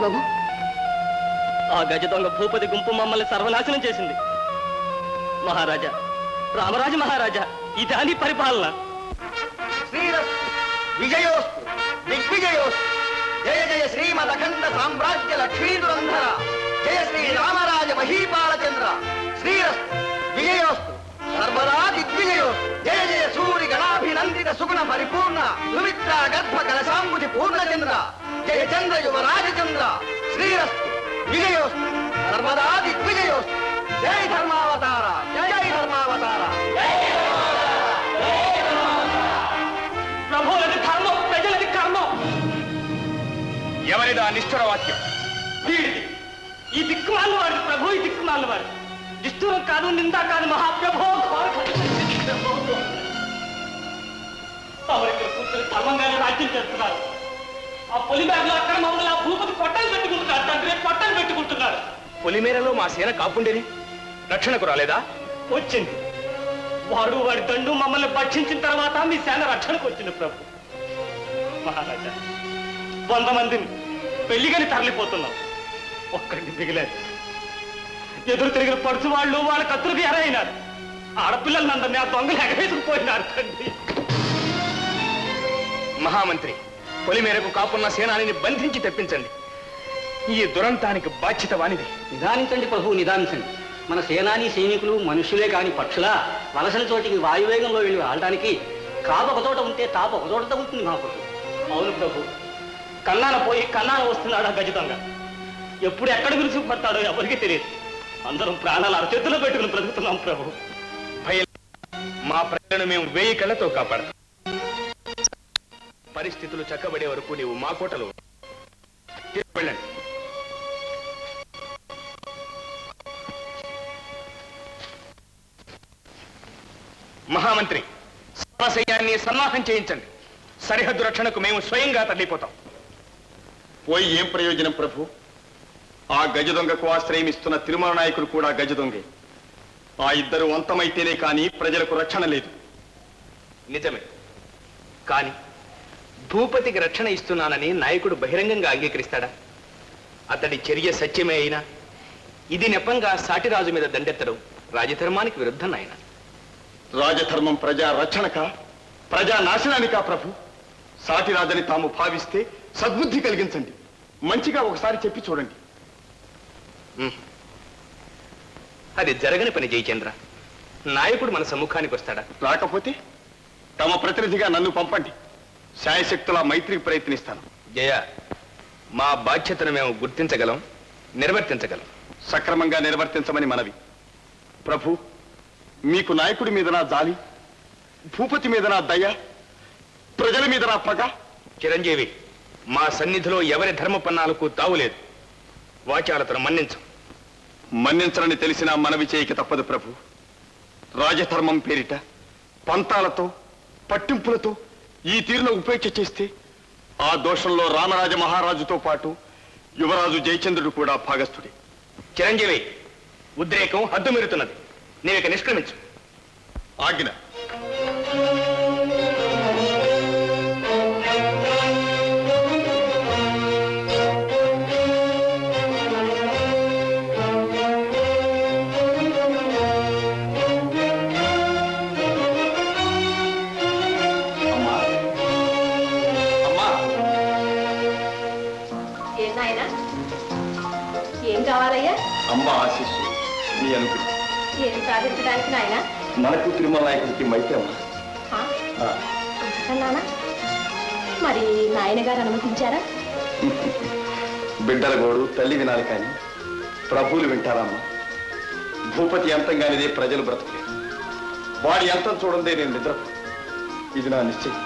ప్రభు? ఆ గజ దొంగ భూపతి గుంపు మమ్మల్ని సర్వనాశనం చేసింది. మహారాజా, రామరాజ మహారాజా, ఇదాని పరిపాలన. శ్రీరస్తు, విజయోస్తు, దిగ్విజయోస్తు. జయ జయ శ్రీమదఖండ సామ్రాజ్య లక్ష్మీదురంధర. జయ శ్రీ రామరాజ మహీపాలచంద్ర. శ్రీరస్తు, విజయోస్తు, సర్వదా దిగ్విజయోస్తు. జయ జయ సూరి గణాభినందిత సుగుణ పరిపూర్ణ సుమిత్ర గర్భ కలశాంబుధి పూర్ణచంద్ర. జయ చంద్ర యువరాజచంద్ర. శ్రీరస్తు, విజయోస్తు, సర్వదా దిగ్విజయోస్తు. జై ధర్మావతార, జై ధర్మావతార. ప్రభువులది ధర్మం, ప్రజలది కర్మం. ఎవరిదా నిష్ఠుర వాక్యం? వీడిది. ఈ దిక్కుమాలను వాడు ప్రభు, ఈ దిక్కుమాలను వాడు. నిష్ఠూరం కాదు, నిందా కాదు మహాప్రభో. తమరికి కూర్చొని ధర్మంగానే రాజ్యం చేస్తున్నారు. ఆ పొలిమేరలో అక్కడ మమ్మల్ని ఆ భూపతి పొట్టలు పెట్టుకుంటున్నారు. తండ్రి పొట్టలు పెట్టుకుంటున్నారు. పొలిమేరలో మా సేన కాపుండేది రక్షణకు రాలేదా? వచ్చింది. వాడు వాడి దండు మమ్మల్ని భక్షించిన తర్వాత మీ సేన రక్షణకు వచ్చింది ప్రభు. మహారాజా, 100 మందిని పెళ్లిగని తరలిపోతున్నాం. ఒక్కడిని మిగిలేదు. ఎదురు తిరిగిన పడుచు వాళ్ళు వాళ్ళ కత్తులకి ఎరైనారు. ఆడపిల్లలందరినీ ఆ దొంగలు ఎగవేసుకుపోయినారు తండ్రి. మహామంత్రి, పొలిమేరకు కాపున్న సేనానిని బంధించి తెప్పించండి. ఈ దురంతానికి బాధ్యత వానిది. నిదానించండి ప్రభు, నిదానించండి. మన సేనాని సైనికులు మనుషులే కాని పక్షులా వలసల చోటికి వాయువేగంలో వెళ్ళి ఆడటానికి కాపు ఒక చోట ఉంటే తాప ఒక చోట తగ్గుతుంది మహాప్రభు. అవును ప్రభు, కన్నాన పోయి కన్నాన వస్తున్నాడు ఆ గజ దొంగ. ఎప్పుడు ఎక్కడ విరుచుకుపడతాడో ఎవరికి తెలియదు. అందరం ప్రాణాలు అరచేతుల్లో పెట్టుకుని బ్రతుకుతున్నాం ప్రభు. భయం, మా ప్రజలను మేము 1000 కళ్ళతో కాపాడతాం. పరిస్థితులు చక్కబడే వరకు నీవు మా కోటలో వెళ్ళండి. మహామంత్రి, సైన్యాన్ని సన్నాహం చేయించండి. సరిహద్దు రక్షణకు మేము స్వయంగా తరలిపోతాం. పోయి ఏం ప్రయోజనం ప్రభు? ఆ గజ దొంగకు ఆశ్రయం ఇస్తున్న తిరుమల నాయకుడు కూడా గజ దొంగే. ఆ ఇద్దరు అంతమైతేనే కానీ ప్రజలకు రక్షణ లేదు. నిజమే, కానీ భూపతికి రక్షణ ఇస్తున్నానని నాయకుడు బహిరంగంగా అంగీకరిస్తాడా? అతడి చర్య సత్యమే అయినా ఇది నెపంగా సాటిరాజు మీద దండెత్తడం రాజధర్మానికి విరుద్ధం నాయన. రాజధర్మం ప్రజా రక్షణక, ప్రజా నాశనానికా ప్రభు? సాటి రాజని తాము భావిస్తే సద్బుద్ధి కలిగించండి. మంచిగా ఒకసారి చెప్పి చూడండి. అది జరగని పని జయచంద్ర. నాయకుడు మన సమ్ముఖానికి వస్తాడా? రాకపోతే తమ ప్రతినిధిగా నన్ను పంపండి. శాయశక్తులా మైత్రికి ప్రయత్నిస్తాను. జయ, మా బాధ్యతను మేము గుర్తించగలం, నిర్వర్తించగలం. సక్రమంగా నిర్వర్తించమని మనవి. ప్రభు, మీకు నాయకుడి మీద నా జాలి, భూపతి మీద నా దయ, ప్రజల మీద నా పగ. చిరంజీవి, మా సన్నిధిలో ఎవరి ధర్మపన్నాలకు తావులేదు. వాచాలతను మన్నించం. మన్నించనని తెలిసినా మనవి చేయక తప్పదు ప్రభు. రాజధర్మం పేరిట పంతాలతో పట్టింపులతో ఈ తీరులో ఉపేక్ష చేస్తే ఆ దోషంలో రామరాజ మహారాజుతో పాటు యువరాజు జయచంద్రుడు కూడా భాగస్థుడే. చిరంజీవి, ఉద్రేకం హద్దు మీరుతున్నది. నీవిక నిష్క్రమించు. ఆజ్ఞ. ఏం కావాలయ్యా? అమ్మ ఆశీస్సు, నీ అనుగ్రహం. ఏం సాధించడానికి నాయన? మనకు తిరుమల నాయకుడికి మైత్రి అమ్మా. నాన్న, మరి నాయన గారు అనుమతించారా? బిడ్డల గోడు తల్లి వినాలి కానీ ప్రభువులు వింటారమ్మా. భూపతి అంతంగానిదే ప్రజలు బ్రతకలేదు. వాడి అంతం చూడందే నేను నిద్రపో. ఇది నా నిశ్చయం.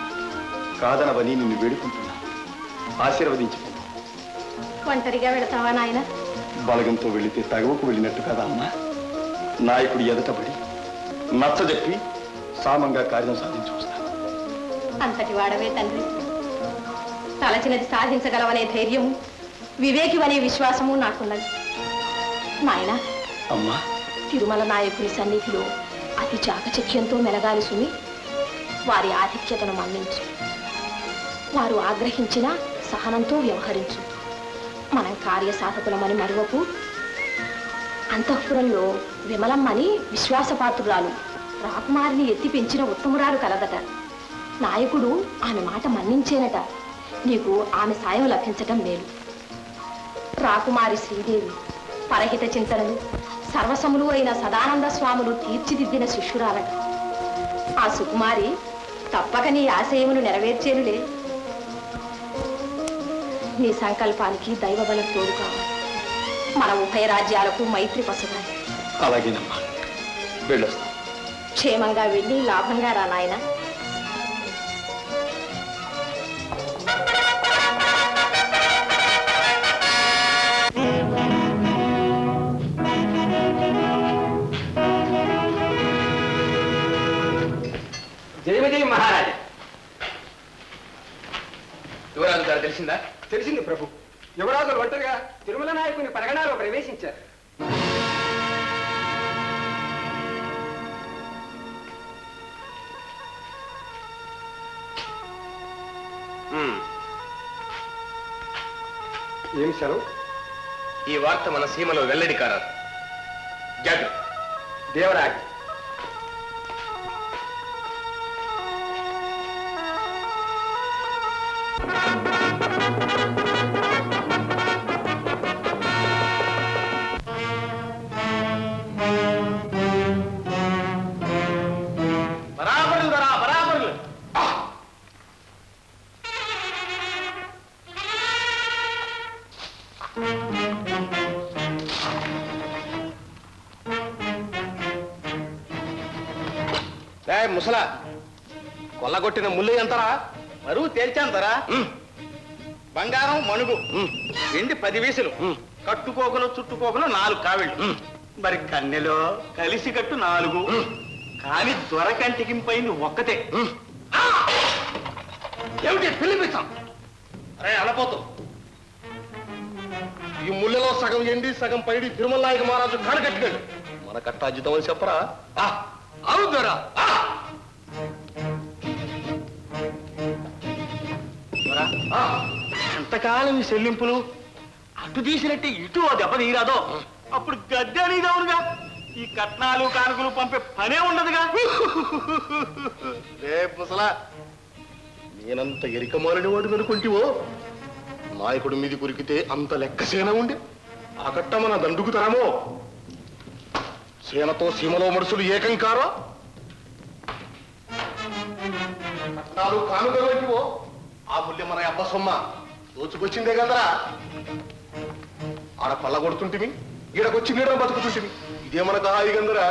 కాదనవని నిన్ను వేడుకుంటున్నా. ఆశీర్వదించుకుంటా. ఒంటరిగా వెళతావా నాయన? బలగంతో వెళితే తగవకు వెళ్ళినట్టు కదా అమ్మా. నాయకుడి ఎదటబడి నచ్చజెప్పి సామంగా కార్యం సాధించి వస్తాను. అంతటి వాడవే తండ్రి. తలచినది సాధించగలవనే ధైర్యము, వివేకివనే విశ్వాసము నాకున్నది. నాయన, అమ్మా, తిరుమల నాయకుని సన్నిధిలో అతి చాకచక్యంతో మెలగాలి సుమి. వారి ఆధిక్యతను మన్నించు. వారు ఆగ్రహించిన సహనంతో వ్యవహరించు. మనం కార్యసాధకులమని మరువకు. అంతఃపురంలో విమలమ్మని విశ్వాసపాత్రురాలు, రాకుమారిని ఎత్తి పెంచిన ఉత్తమురాలు కలదట. నాయకుడు ఆమె మాట మన్నించేనట. నీకు ఆమె సాయం లభించటం మేలు. రాకుమారి శ్రీదేవి పరహిత చింతనలు సర్వసములు అయిన సదానంద స్వాములు తీర్చిదిద్దిన శిష్యురాలట. ఆ సుకుమారి తప్పక నీ ఆశయమును నెరవేర్చేనులే. నీ సంకల్పానికి దైవబలం తోడు కావాలి. మన ఉభయ రాజ్యాలకు మైత్రి పసగాలి. అలాగేనమ్మా, వెళ్ళొస్తా. క్షేమంగా వెళ్ళి లాభంగా రా నాయన. జయ విజయ మహారాజా. యువరాజు గారు తెలిసిందా? తెలిసింది ప్రభు. యువరాజులు ఒంటరిగా తిరుమల నాయకుని పరగణాలో ప్రవేశించారు. ఏమి సెలవు? ఈ వార్త మన సీమలో వెల్లడి కారాదు. జాగ్రత్త. దేవరాజు బరాబరులు దొరా, బరాబరులు. ముసలా, కొల్లగొట్టిన ముళ్ళు ఎంతరా? మరువు తేల్చాంతరా? బంగారం మణుగు, వెండి 10 వీసులు, కట్టుకోకలు చుట్టుకోకలు 4 కావిళ్ళు, మరి కన్నెలో కలిసి కట్టు 4, కానీ దొరకంటికింపైంది ఒక్కతే. ఏమిటి పిలిపిస్తాం? అరే అలపోతూ, ఈ ముళ్ళలో సగం ఎండి సగం పైడి తిరుమల నాయక మహారాజు కాడగట్టినాడు. మన కట్టాజితం అని చెప్పరా? అవుదరా. ఎంతకాలం ఈ చెల్లింపులు అటు తీసినట్టే ఇటు ఓ దెబ్బ తీరాదో, అప్పుడు గద్దె అనేదవునుగా. ఈ కట్నాలు కానుకలు పంపే పనే ఉండదుగా. రే ముసలా, నేనంత ఎరికమాలని వాడు అనుకుంటివో? నాయకుడి మీది కురికితే అంత లెక్క సేన ఉండి ఆ కట్ట మన దండుకు తరమో? సేనతో సీమలో మనుషులు ఏకం కారో? కట్నాలు కానుకలు వంటివో? ఆ ముల్య మన అబ్బ సొమ్మ దోచుకొచ్చిందే కదరా. ఆడ పళ్ళ కొడుతుంటివి, ఈడకొచ్చి నీడ బతుకుతుంటివి. ఇదే మనకు హాయిగందరా.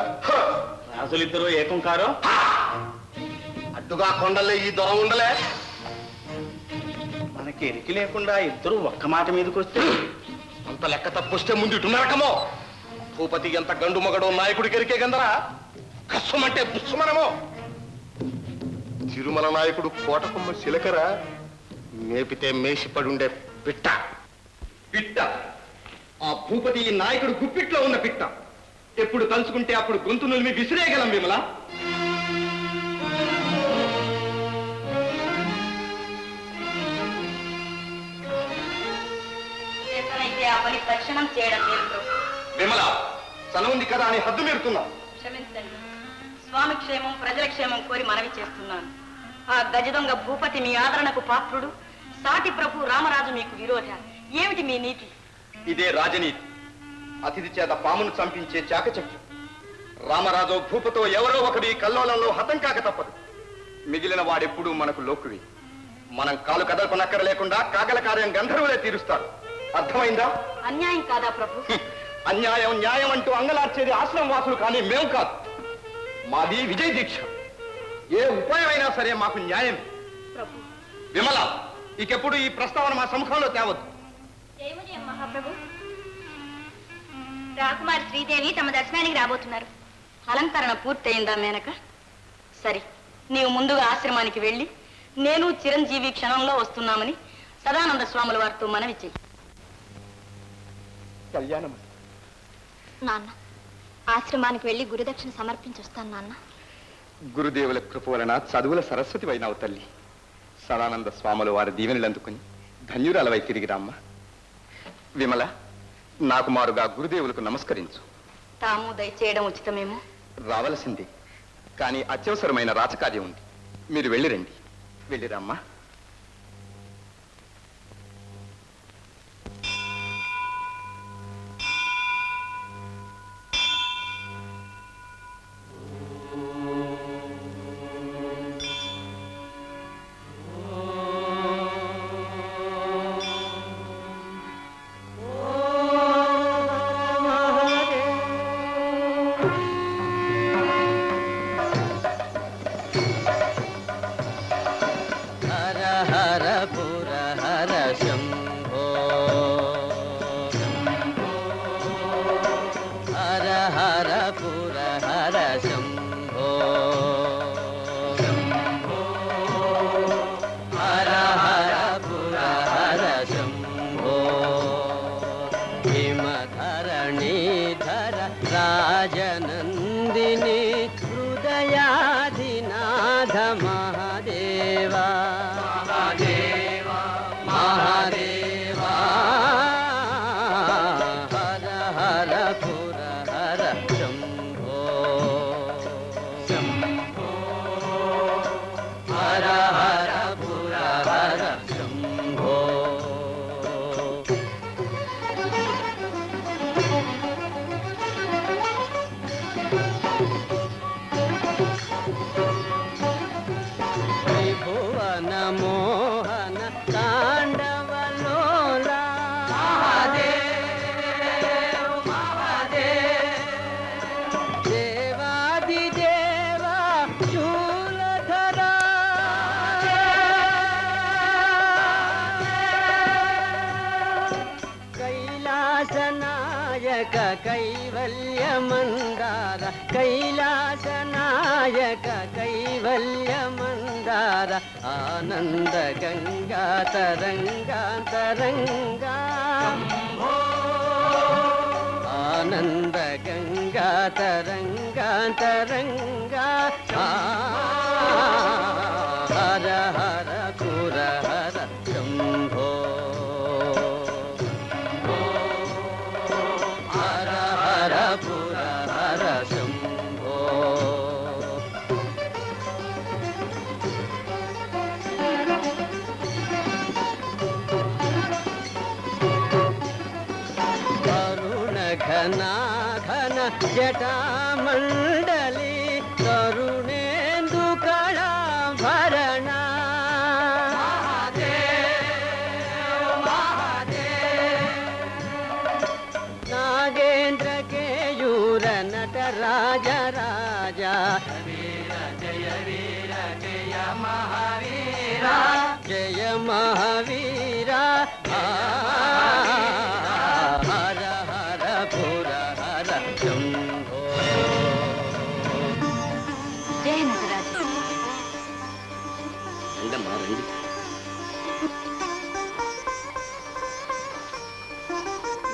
రాజులిద్దరూ ఏకం కారో? అడ్డుగా కొండలే ఈ దొర ఉండలే. మనకి ఎరికి లేకుండా ఇద్దరు ఒక్క మాట మీదకి వస్తే అంత లెక్క తప్పొస్తే ముందు ఇటున్నరకమో. భూపతి ఎంత గండు మగడో నాయకుడికి ఎరికే గందరా. కష్టమంటే పుష్మనమో. తిరుమల నాయకుడు కోటకొమ్మ శిలకరా, మేపితే మేసిపడుండే పిట్ట. పిట్ట, ఆ భూపతి ఈ నాయకుడు గుప్పిట్లో ఉన్న పిట్ట. ఎప్పుడు తలుచుకుంటే అప్పుడు గొంతు నులిమి విసిరేయగలం విమల. ఆ పని తక్షణం చేయడం లేదు ప్రభు. విమల, సనుంది కదా అని హద్దు మీరుతున్నా. క్షమించండి. స్వామి క్షేమం ప్రజల క్షేమం కోరి మనవి చేస్తున్నాను. ఆ గజదొంగ భూపతి మీ ఆదరణకు పాత్రుడు, సాటి ప్రభు రామరాజు మీకు విరోధ. ఏమిటి మీ నీతి? ఇదే రాజనీతి. అతిథి చేత పామును చంపించే చాకచక్యం. రామరాజు భూపతో ఎవరో ఒకడు ఈ కల్లోలంలో హతం కాక తప్పదు. మిగిలిన వాడెప్పుడు మనకు లోకువి. మనం కాలు కదలపనక్కర లేకుండా కాకల కార్యం గంధర్వులే తీరుస్తారు. అర్థమైందా? అన్యాయం కాదా ప్రభు? అన్యాయం న్యాయం అంటూ అంగలార్చేది ఆశ్రమం వాసులు కానీ మేము కాదు. మాది విజయ దీక్ష. ఏ ఉపాయమైనా సరే మాకు న్యాయం. ప్రభు విమల, ఇకెప్పుడు ఈ ప్రస్తావన మా సముఖంలో తేవద్దు. జయముజయం మహాప్రభు. రాకుమారి శ్రీదేవి తమ దర్శనానికి రాబోతున్నారు. అలంకరణ పూర్తయిందా మేనక? సరే, నీవు ముందుగా ఆశ్రమానికి వెళ్ళి నేను చిరంజీవి క్షణంలో వస్తున్నామని సదానంద స్వాముల వారితో మనవి చెయ్యి. కళ్యాణం. నాన్న, ఆశ్రమానికి వెళ్ళి గురుదక్షిణ సమర్పించి వస్తాను నాన్న. గురుదేవుల కృప వలన చదువుల సరస్వతి వైనావు తల్లి. సదానంద స్వాములు వారి దీవెనలు అందుకుని ధన్యురాలవై తిరిగి రామ్మ. విమల, నాకు మారుగా గురుదేవులకు నమస్కరించు. తాము దయచేయడం ఉచితమేమో. రావలసింది, కానీ అత్యవసరమైన రాజకార్యం ఉంది. మీరు వెళ్ళిరండి. వెళ్ళిరమ్మా. రాజనందిని హృదయాధినాథ మహాదేవా మహాదేవా హర హర పుర హర శంభో హర హర పుర హర శంభో. త్రిభువన మోహన తాండవలోలా దేవాదిదేవ శూలధరా కైలాసనాయక కైవల్యమందార కైలాసనాయక కైవల్యమందార ఆనంద గంగా తరంగాంతరంగా ఆనంద గంగా తరంగాంతరంగా హర హర పుర హర శంభో హర హర పుర హర శంభో. కరుణ ఘనా ఘన జటామండలి కరుణేందు కళాభరణ నాగేంద్ర కేయూర నట రాజ రాజా జయ మహావీర హర హర పుర హర శంభో. జయ నటరాజ. రండమ్మా రండి.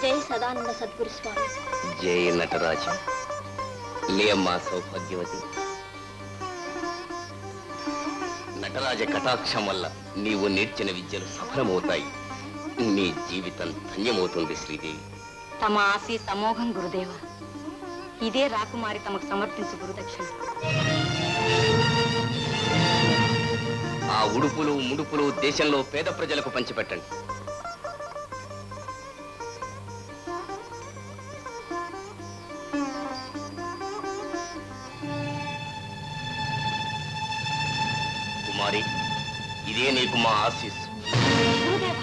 జై సదానంద సద్గురు స్వామి. జయ నటరాజ. లేమ్మా సౌభాగ్యవతి. నటరాజ కటాక్షం వల్ల నీవు నేర్చిన విద్యలు సఫలమవుతాయి. నీ జీవితం ధన్యమవుతుంది శ్రీదేవి. తమ ఆశీస్ అమోఘం గురుదేవ. ఇదే రాకుమారి తమకు సమర్పించు గురుదక్షిణ. ఆ ఉడుపులు ముడుపులు దేశంలో పేద ప్రజలకు పంచిపెట్టండి. కుమారి, ఇదే నీకు మా ఆశీస్సు. గురుదేవ,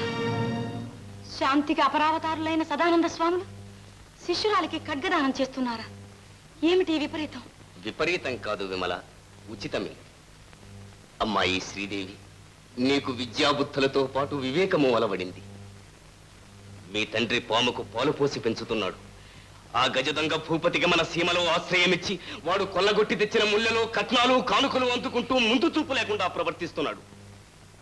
శాంతికి అపరావతారులైన సదానంద స్వాములు శిష్యురాలికి ఖడ్గదానం చేస్తున్నారా? ఏమిటి ఈ విపరీతం? విపరీతం కాదు విమల, ఉచితమే. అమ్మాయి శ్రీదేవి, నీకు విద్యాబుద్ధులతో పాటు వివేకము అలవడింది. మీ తండ్రి పాముకు పాలు పోసి పెంచుతున్నాడు. ఆ గజదంగ భూపతికి మన సీమలో ఆశ్రయమిచ్చి వాడు కొల్లగొట్టి తెచ్చిన ముళ్ళలో కట్నాలు కానుకలు అందుకుంటూ ముందు చూపు లేకుండా ప్రవర్తిస్తున్నాడు.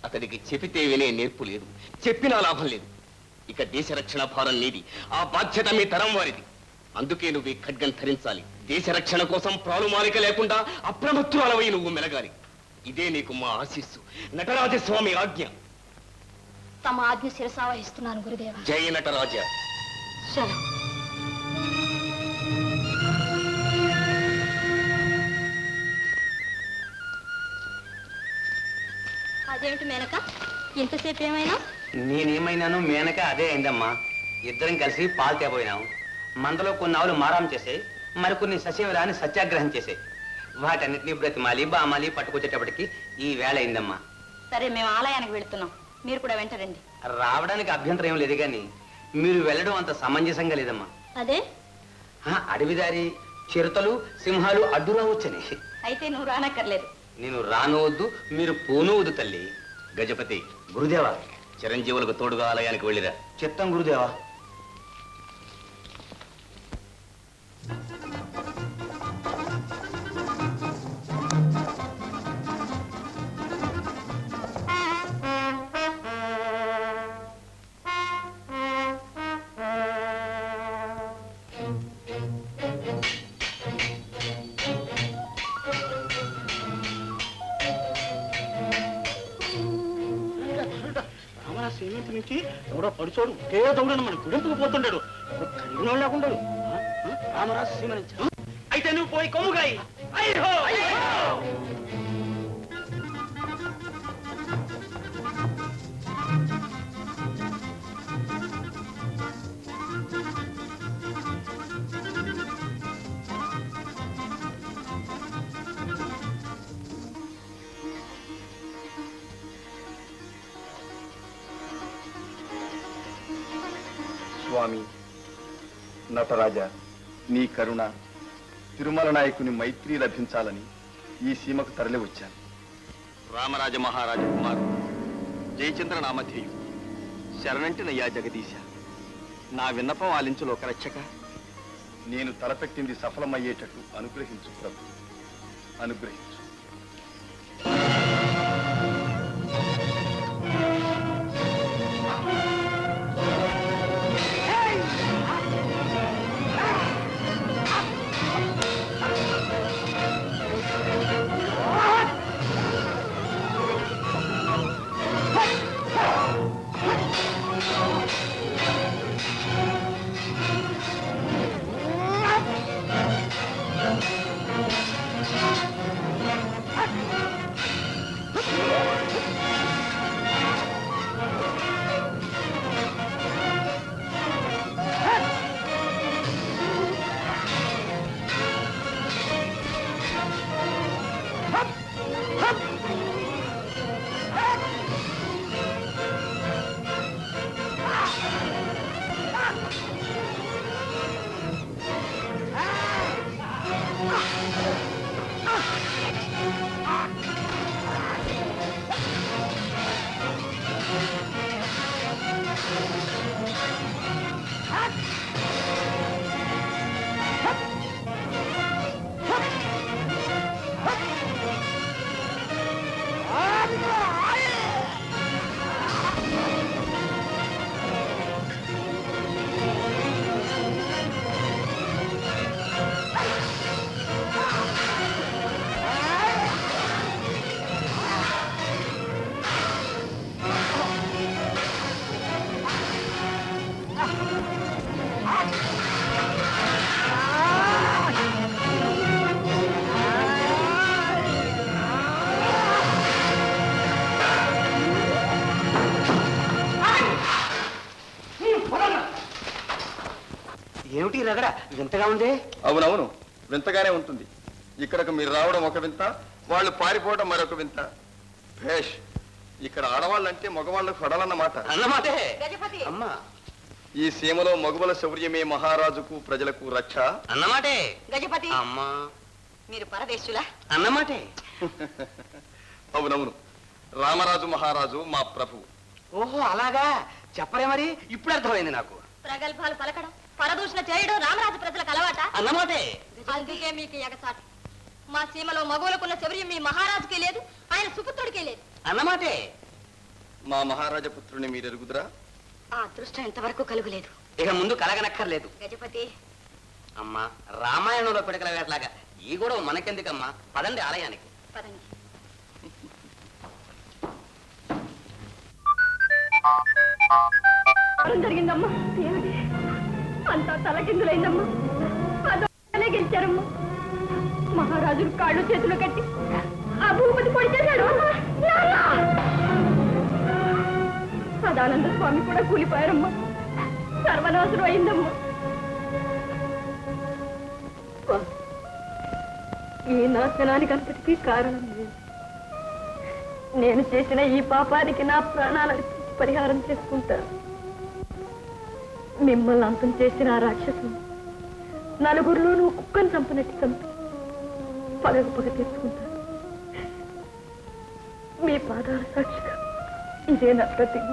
అతడికి చెబితే వినే నేర్పు లేదు, చెప్పినా లాభం లేదు. ఇక దేశ రక్షణ భారం నీది, ఆ బాధ్యత మీ తరం వారిది. అందుకే నువ్వు ఈ ఖడ్గం ధరించాలి. దేశ రక్షణ కోసం ప్రాణుమాలిక లేకుండా అప్రమత్తురాలవై నువ్వు మెలగాలి. ఇదే నీకు మా ఆశీస్సు. నటరాజస్వామి ఆజ్ఞ. తమ ఆజ్ఞ శిరసావహిస్తున్నాను గురుదేవ. జయ నటరాజ. చలో. అదేమిటి మేనక, ఇంతసేపు ఏమైనా? నేనేమైనాను మేనక అదే అయిందమ్మా. ఇద్దరం కలిసి పాలు తేపోయినాం. మందలో కొన్ని ఆవులు మారాం చేసే, మరికొన్ని సస్యవరాన్ని సత్యాగ్రహం చేసే. వాటన్నిటినీ బ్రతిమాలి బామాలి పట్టుకొచ్చేటప్పటికి ఈ వేళ అయిందమ్మా. సరే, మేము ఆలయానికి వెళుతున్నాం, మీరు కూడా వెంట రండి. రావడానికి అభ్యంతరం ఏం లేదు కానీ మీరు వెళ్ళడం అంత సమంజసంగా లేదమ్మా. అదే? అడవిదారి చిరుతలు సింహాలు అడ్డు రావచ్చని. అయితే నువ్వు రానక్కర్లేదు. నేను రానవద్దు, మీరు పోనవద్దు తల్లి. గజపతి, గురుదేవా, చిరంజీవులకు తోడుగా ఆలయానికి వెళ్ళిరా. చిత్తం గురుదేవా. సీమెంట్ నుంచి ఎవడో పడిచోడు ఒకే దౌడని మన గుడింపుకు పోతుండాడు. కలిగిన లేకుండా రామరాజు సీమ నుంచి. అయితే నువ్వు పోయి కొమ్ముగాయి. స్వామి నటరాజా, నీ కరుణ, తిరుమల నాయకుని మైత్రి లభించాలని ఈ సీమకు తరలి వచ్చాను. రామరాజ మహారాజ కుమారు జయచంద్ర నామధేయు శరణంటినయ్యా జగదీశ. నా విన్నపం ఆలించు లోకరక్షక. నేను తలపెట్టింది సఫలమయ్యేటట్టు అనుగ్రహించు ప్రభు, అనుగ్రహించు. ఏమిటి రగడ వింతగా ఉంది? అవునవును, వింతగానే ఉంటుంది. ఇక్కడకు మీరు రావడం ఒక వింత, వాళ్ళు పారిపోవడం మరొక వింత. భేష్, ఇక్కడ ఆడవాళ్ళంటే మగవాళ్ళకు ఫడలన్నమాట. అన్నమాటే గజపతి. అమ్మా, ఈ సీమలో మగువల శౌర్యమే మహారాజుకు ప్రజలకు రక్ష అన్నమాటే. గజపతి, అమ్మా, మీరు పరదేశులా? అన్నమాటే. అవునవును, రామరాజు మహారాజు మా ప్రభు. ఓహో అలాగా, చెప్పరే మరి, ఇప్పుడు అర్థమైంది నాకు. ప్రగల్భాలు పలకడం, పరదూషణ చేయడం రామరాజు ప్రజలకు అలవాట అన్నమాటే. అందుకే మీకు ఎగసాటు. మా సీమలో మగవులకున్న శౌర్యం మీ మహారాజుకే లేదు, ఆయన సుపుత్రుడికే లేదు. అన్నమాటే. మా మహారాజపుత్రుని మీరు ఎరుగుదురా? ఆ అదృష్టం ఇంతవరకు కలుగులేదు. ఇక ముందు కలగనక్కర్లేదు. గజపతి, అమ్మా, రామాయణంలో పిడకల వేటలాగా ఈ గొడవ మనకెందుకమ్మా, పదండి ఆలయానికి. పదండి. జరిగిందమ్మా. అంతా తలకిందులైందమ్మా అదే గెలిచారమ్మా మహారాజులు కాళ్ళు చేతులు కట్టి ఆ భూపతి పొడిచేశాడు సదానంద స్వామి కూడా కూలిపోయారమ్మా సర్వనాశనం అయిందమ్మా ఈ నాశనానికి అంతటికీ కారణం నేను చేసిన ఈ పాపానికి నా ప్రాణాలను పరిహారం చేసుకుంటాను మిమ్మల్ని అంతం చేసిన ఆ రాక్షసుని నలుగురిలో నువ్వు కుక్కను చంపినట్టు చంపి పగ తీర్చుకుంటాను మీ పాదాల సాక్షిగా ఇదే నా ప్రతిజ్ఞ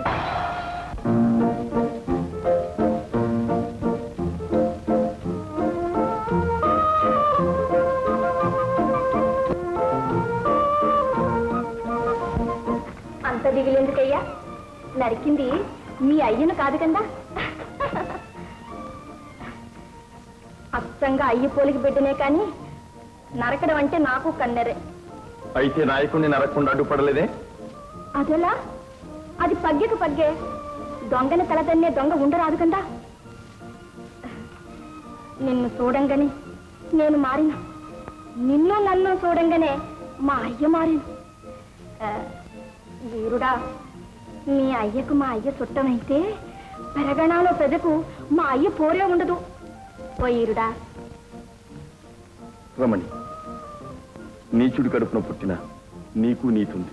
అంత దిగులేందుకయ్యా నరికింది మీ అయ్యను కాదు కదా అచ్చంగా అయ్యి పోలికి బిడ్డనే కానీ నరకడం అంటే నాకు కన్నెరే అయితే నాయకుడిని నరకకుండా అడ్డుపడలేదే అదెలా అది పగ్గెకు పగ్గే దొంగని తలదన్నే దొంగ ఉండరాదు కదా నిన్ను చూడంగానే నేను మారిన నిన్ను నన్ను చూడంగానే మా అయ్య మారిన వీరుడా మీ అయ్యకు మా అయ్య చుట్టమైతే పెరగణాలో పెదకు మా అయ్య పోరే ఉండదు ఓ ఈరుడా రమణి నీచుడి కడుపున పుట్టిన నీకు నీతుంది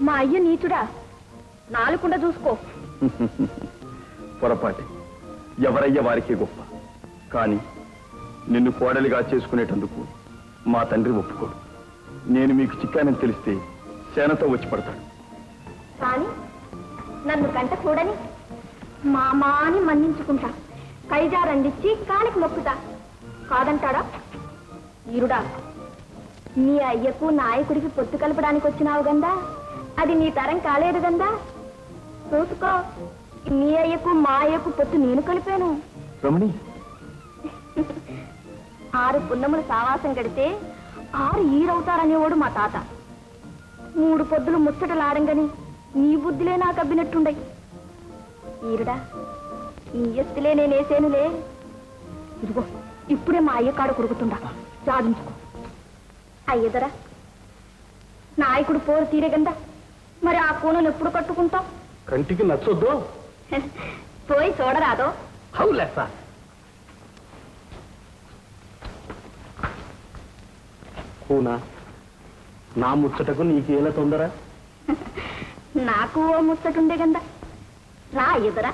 మా అయ్య నీచుడా నాలుకుండా చూసుకో పొరపాటి ఎవరయ్య వారికే గొప్ప కానీ నిన్ను కోడలిగా చేసుకునేటందుకు మా తండ్రి ఒప్పుకోడు నేను మీకు చిక్కానని తెలిస్తే సేనతో వచ్చి పడతాడు కానీ నన్ను కంట చూడని మామాని మన్నించుకుంటా కైజారందిచ్చి కాలికి మొక్కుతా కాదంటాడా ఈరుడా నీ అయ్యకు నాయకుడికి పొత్తు కలపడానికి వచ్చినావు గందా అది నీ తరం కాలేదు గందా చూసుకో నీ అయ్యకు మా అయ్యకు పొత్తు నేను కలిపాను రమణి 6 పున్నములు సావాసం గడితే 6 ఈరవుతారనేవాడు మా తాత 3 పొద్దులు ముచ్చటలాడంగని నీ బుద్ధిలే నాకు అబ్బినట్టుండయి ఈరుడా నీ ఎత్తులే నేనేసేనులే ఇదిగో ఇప్పుడే మా అయ్య కాడ కొరుకుతుండా సాధించుకో అయ్యదరా నాయకుడు పోరు తీరేగందా మరి ఆ కోనను ఎప్పుడు కట్టుకుంటావు కంటికి నచ్చొద్దు పోయి చూడరాదో అవులేసా కూనా నా ముచ్చటకు నీకేలా తొందర నాకు ఓ ముచ్చటుండే గందా రా ఎదురా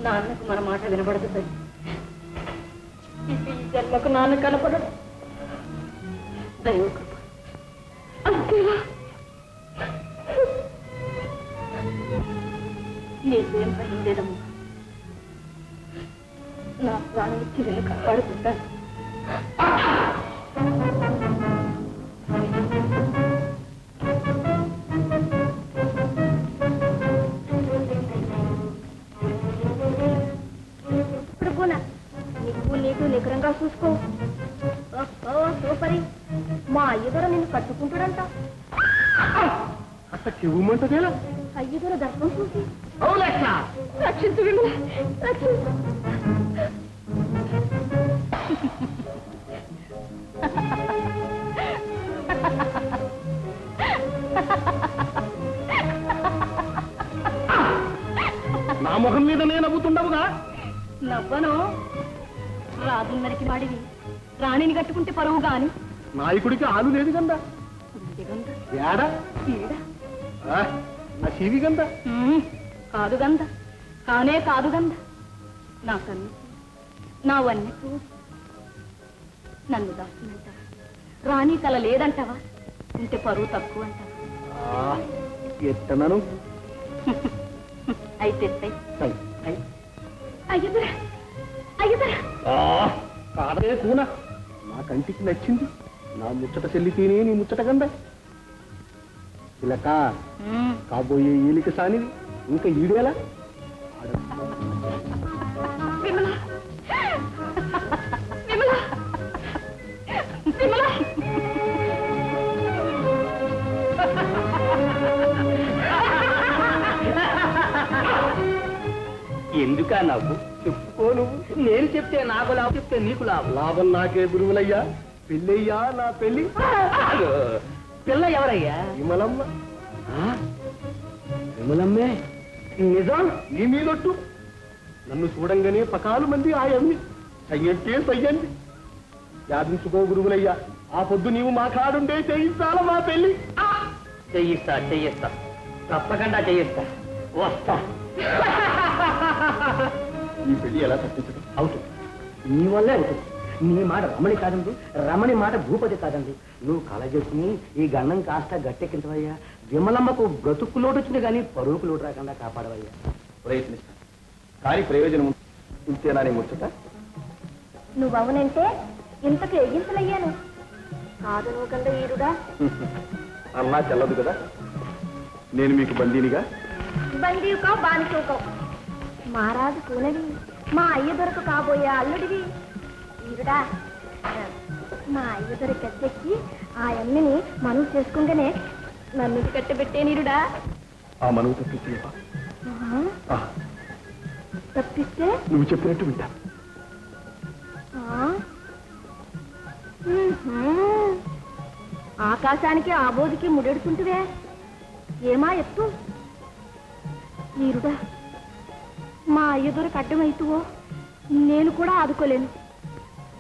నాన్నకు మన మాట వినబడదు తల్లి ఈ జన్మకు నాన్న కనపడదు దైవ కృప అంతేనా నీకేం భయం లేదమ్మా నా ప్రాణం ఇచ్చి నేను కాపాడుకుంటాను ఇప్పుడు కూడా నీకు నికరంగా చూసుకో సూపరి మా అయ్యదొర నిన్ను కట్టుకుంటాడంట అట్లా చెవుమంటదేలా అయ్యదొర దర్శనం చూసి అవులేక రక్షించు విమల రక్షించు నా ముఖం మీద నేను నవ్వుతుండవుగా నవ్వను రాజు నరికి వాడివి రాణిని కట్టుకుంటే పరువు గాని నాయకుడికి ఆలు లేదు గందా ఏడా నా శివి గందా కాదు గంద కానే కాదు గంద నా కన్ను నావన్నీ చూడు నన్ను దాస్తున్నంట రాణి కల లేదంటావా ఉంటే పరువు తక్కువ అంటావా ఎట్టనను అయితే అయ్యదరా అయ్యదరా కాదే కూనా నా కంటికి నచ్చింది నా ముచ్చట చెల్లితేనే నీ ముచ్చట గందా ఇలక కాబోయే ఈలిక సానిది ఇంకా ఈడేలా విమల విమల విమల ఎందుకా నవ్వు చెప్పుకో నువ్వు. నేను చెప్తే నాకు లాభం, చెప్తే నీకు లాభం. లాభం నాకే గురువులయ్యా. పెళ్ళయ్యా నా పెళ్ళి. పిల్ల ఎవరయ్యా? విమలమ్మ. విమలమ్మే? నిజం? నీ మీదొట్టు. నన్ను చూడంగానే పకాలు మంది ఆయన్ని సయ్యంటే సయ్యండి. యాదించుకో గురువులయ్యా. ఆ పొద్దు నీవు మా కాడుండే చేయించాల మా పెళ్లి. చెయ్యిస్తా చెయ్యిస్తా, తప్పకుండా చెయ్యిస్తా. వస్తా. ఈ పెళ్లి ఎలా తప్పించడం? అవుతుంది, నీ వల్లే అవుతుంది. నీ మాట రమణి కాదండి, రమణి మాట భూపతి కాదండి. నువ్వు కళ చేసుకుని ఈ గండం కాస్త గట్టెక్కించవయ్యా. విమలమ్మకు బ్రతుకు లోటు వచ్చింది కానీ పరువుకు లోటు రాకుండా కాపాడవయ్యా. ప్రయత్నిస్తాను, కానీ ప్రయోజనం ఇంతేనా నీ ముచ్చట? నువ్వు అవునంటే ఇంతకు ఎగించలయ్యాను కాదు. నువ్వు కంద ఈరుడా అన్నా చెల్లదు కదా. నేను మీకు బందీనిగా. బందీవుకావు బానిసవుకావు. మారాజు కూనవి, మా అయ్య దొరకు కాబోయే అల్లుడివి. ఈరుడా, మా అయ్య దొర కట్టెక్కి ఆ అమ్మిని మనసు చేసుకుంటేనే నన్ను కట్టబెట్టే నీరుడా. ఆ మనవు తప్పించేవా? తప్పిస్తే నువ్వు చెప్పినట్టు వింటాను. ఆకాశానికి ఆబోదికి ముడెడుతుంటువే. ఏమా ఎత్తు నీరుడా. మా అయ్య దొరకు అడ్డమైతువో నేను కూడా ఆదుకోలేను.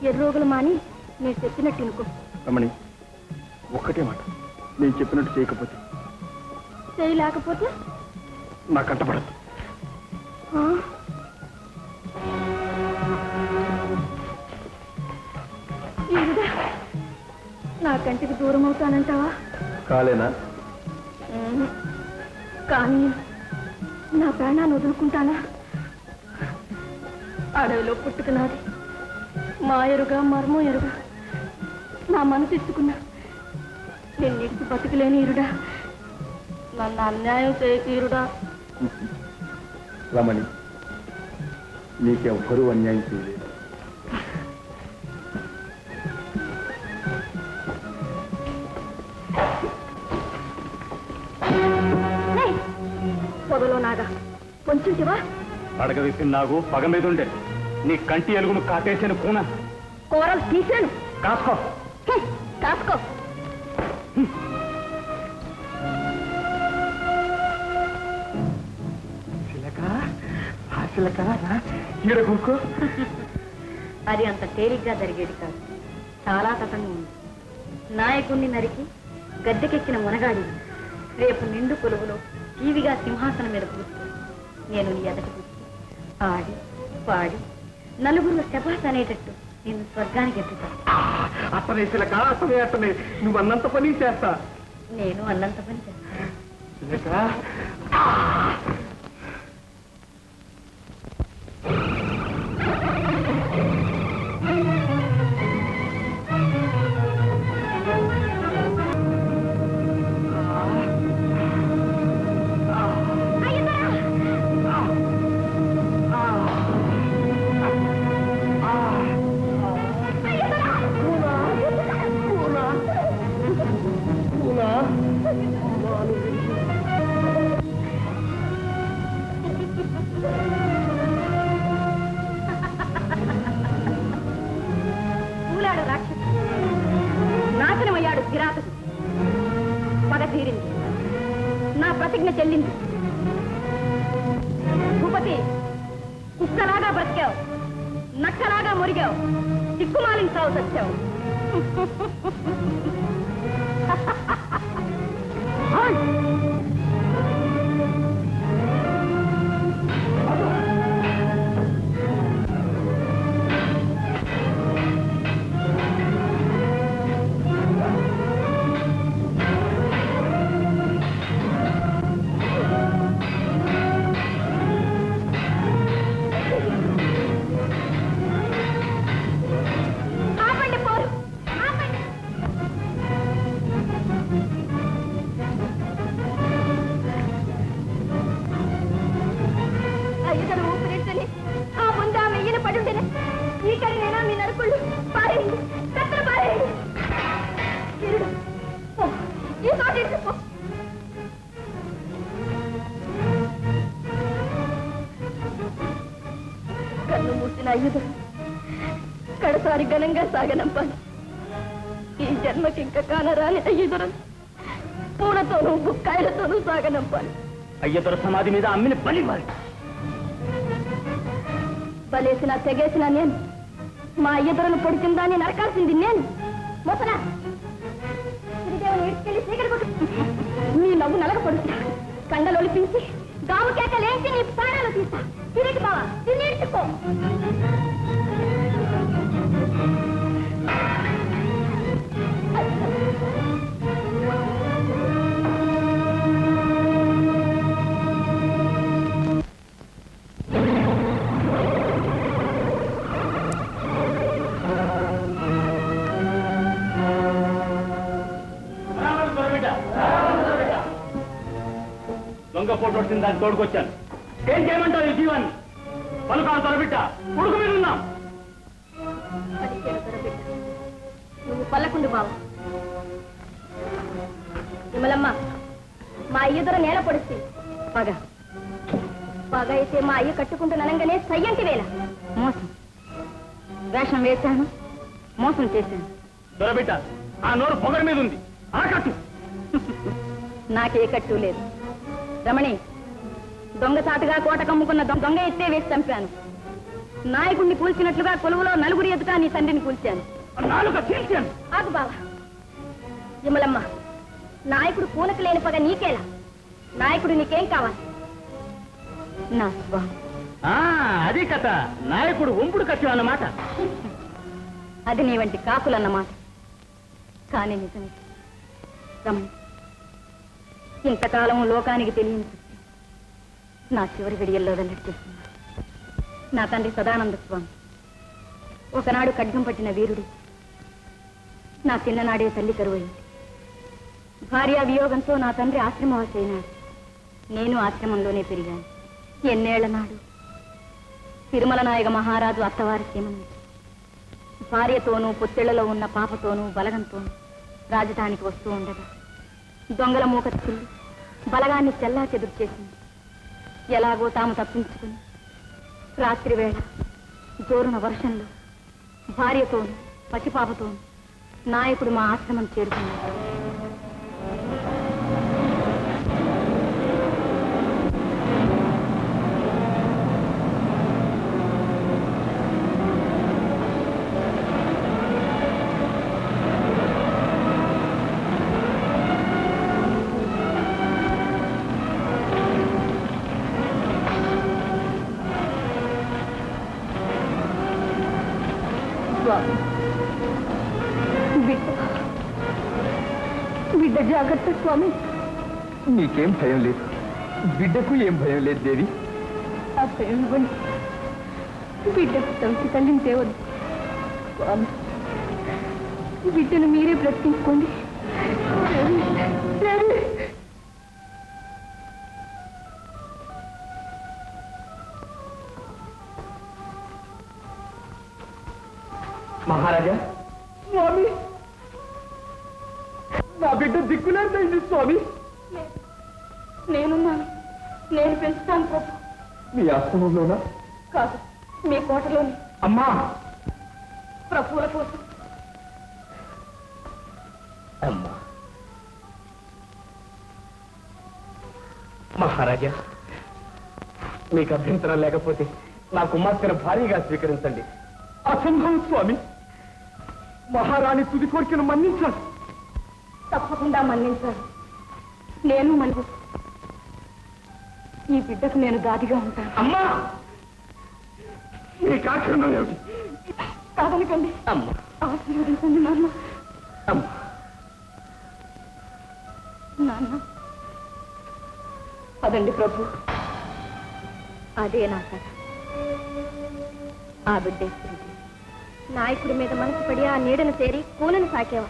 ఎర్రోగులు మాని నేను చెప్పినట్టు ఇనుకో. రమణి, ఒక్కటే మాట, నేను చెప్పినట్టు చేయకపోతే చేయలేకపోతే నా కంటపడదు. ఈరుడా, నా కంటికి దూరం అవుతానంటావా? కాలేనా? కానీ నా ప్రాణాన్ని వదులుకుంటానా? అడవిలో పుట్టుకున్నది మా ఎరుగా మర్మం ఎరుగా నా మనసు ఇచ్చుకున్నా. నిన్నిడికి బతుకులేని ఈరుడా, నన్ను అన్యాయం చేయకీరుడా. రమణి, నీకెవ్వరూ అన్యాయం చేయలేదు. పొగలో నాగా కొంచెంటివా? అడగవేసిన నాగు పగ మీద ఉండే నీ కంటి ఎలుగును కాటేసిన కూన కూరలు తీసాను. కాసుకో. కాసుకో. ఈడ కూకో. అది అంత తేలిగ్గా జరిగేది కాదు, చాలా కథంగా ఉంది. నాయకుణ్ణి నరికి గద్దెకెక్కిన మునగాడి రేపు నిండు కొలువులో టీవీగా సింహాసనం మీద కూర్చో నేను నీ ఎదటి కూర్చో ఆడి పాడి నలుగురు శపాస్ అనేటట్టు నేను స్వర్గానికి ఎత్తుతాను. అతనే శిలక, అతనే అతనే. నువ్వు అన్నంత పని చేస్తా. నేను అన్నంత పని చేస్తాను. శిలక, పూలాడు రాక్షసు, నాశనమయ్యాడు కిరాతకు. పగ తీరింది, నా ప్రతిజ్ఞ చెల్లింది. భూపతి, కుక్కలాగా బ్రతికావు, నక్కలాగా మురిగావు, దిక్కుమాలిన సాగు తెచ్చావు. ఆపండి పోరు, ఆపండి. అయ్యగారు ఊపిరిడ్చని ఆ ముందు ఆ మెయ్యన పడుంటేనే ఈ కరినైనా మీ నరుకుళ్ళు పారేయండి, కత్తెర పారేయండి. వీరుడు, పో, ఈ చోట ఇటు పో. కన్ను మూసిన అయ్యదు కడసారి ఘనంగా సాగనంపాలి. ఈ జన్మకి ఇంకా కానరాని అయ్యదురు పూలతోనూ బుక్కాయలతోనూ సాగనంపాలి. అయ్యదొర సమాధి మీద అమ్మిని బలివ్వాలి. బలేసిన తెగేసిన నేను, మా అయ్యదొరను పొడిచిందాన్ని నరకాల్సింది నేను. మొసలా శ్రీదేవుని ఇడ్చుకెళ్ళి చీకటి కొట్టు. నీ నవ్వు నలగపడుతున్నా, కండలొలిపించి గాము కేకలేసి నీ ప్రాణాలు తీస్తా. తిరిగి బావా తిరిగి ఇడ్చుకో. దొంగ ఫోటో వచ్చింది, దాన్ని తోడుకొచ్చాను. ఏం చేయమంటావు ఈ జీవాన్ని? పలుకాలు తొలబిట్ట ఉడుకు మీద ఉన్నాం. నువ్వు పల్లకుండు బావ. విమలమ్మ, మా అయ్యదొర నేల పొడిస్తే పగ పగ అయితే మా అయ్య కట్టుకుంటున్నానంగానే సయ్యంటి వేళ మోసం వేషం వేశాను, మోసం చేశాను. దొరబిట్ట ఆ నోరు పొగరి మీద ఉంది, ఆ కట్టు. నాకే కట్టు లేదు. రమణి, దొంగసాటుగా కోట కమ్ముకున్న దొంగ ఎత్తే వేసి చంపాను. నాయకుడిని కూల్చినట్లుగా కొలువులో నలుగురి ఎదుట నీ తండ్రిని కూల్చాను. ఆగు బావ. విమలమ్మ, నాయకుడు కూనకు లేని పగ నీకేలా? నాయకుడు నీకేం కావాలి? నా స్వామి. అది కథ. నాయకుడు ఒంపుడు కచ్చు అన్నమాట. అది నీ వంటి కాకులన్నమాట. కానీ నిజమే రమణి, ఇంతకాలం లోకానికి తెలియని సత్యం నా చివరి గడియల్లో వెల్లడిచేస్తున్నా. నా తండ్రి సదానంద స్వామి ఒకనాడు ఖడ్గం పట్టిన వీరుడు. నా చిన్ననాడే తల్లి కరువైంది. భార్య వియోగంతో నా తండ్రి ఆశ్రమవాసి అయినాడు. నేను ఆశ్రమంలోనే పెరిగాను. ఎన్నేళ్ల నాడు తిరుమల నాయక మహారాజు అత్తవారి సీమను భార్యతోనూ పొత్తిళ్లలో ఉన్న పాపతోనూ బలగంతోనూ రాజధానికి వస్తూ ఉండగా దొంగల మూక చిల్లి బలగాన్ని చెల్లా చెదురు చేసింది. ఎలాగో తాము తప్పించుకుని రాత్రి వేళ జోరున వర్షంలో భార్యతోనూ పసిపాపతోనూ నాయకుడు మా ఆశ్రమం చేరుకున్నాడు. బిడ్డ జాగ్రత్త స్వామి. నీకేం భయం లేదు, బిడ్డకు ఏం భయం లేదు దేవి. ఆ భయం ఇవ్వండి. బిడ్డకు తమకి తల్లిని తేవద్దు స్వామి. బిడ్డను మీరే బ్రతికించుకోండి. మహారాజా, స్వామి, నా బిడ్డ దిక్కులేదైంది స్వామి. నేనున్నాను, నేను పెంచుతాను ప్రభు. మీ ఆశ్రమంలోనా? కాదు, మీ కోటలోని. అమ్మా, ప్రభువుల కోసం. అమ్మా. మహారాజా, మీకు అభ్యంతరం లేకపోతే నా కుమార్తెను భారీగా స్వీకరించండి. అసంభవం స్వామి. మహారాణి తుది కోరికను మన్నించాలి. తప్పకుండా మన్నించాలి. నేను మనుగు ఈ బిడ్డకు నేను దాదిగా ఉంటాను. అమ్మా, మీ కాక్షణం ఏమిటి? కాదనకండి. అమ్మా, ఆశీర్వదించండి నాన్న. అమ్మా. నాన్న, పదండి ప్రభు. అదే నా కథ. ఆ బిడ్డే శ్రీదేవి. నాయకుడి మీద మనసు పడి ఆ నీడను చేరి కూనను సాకేవా?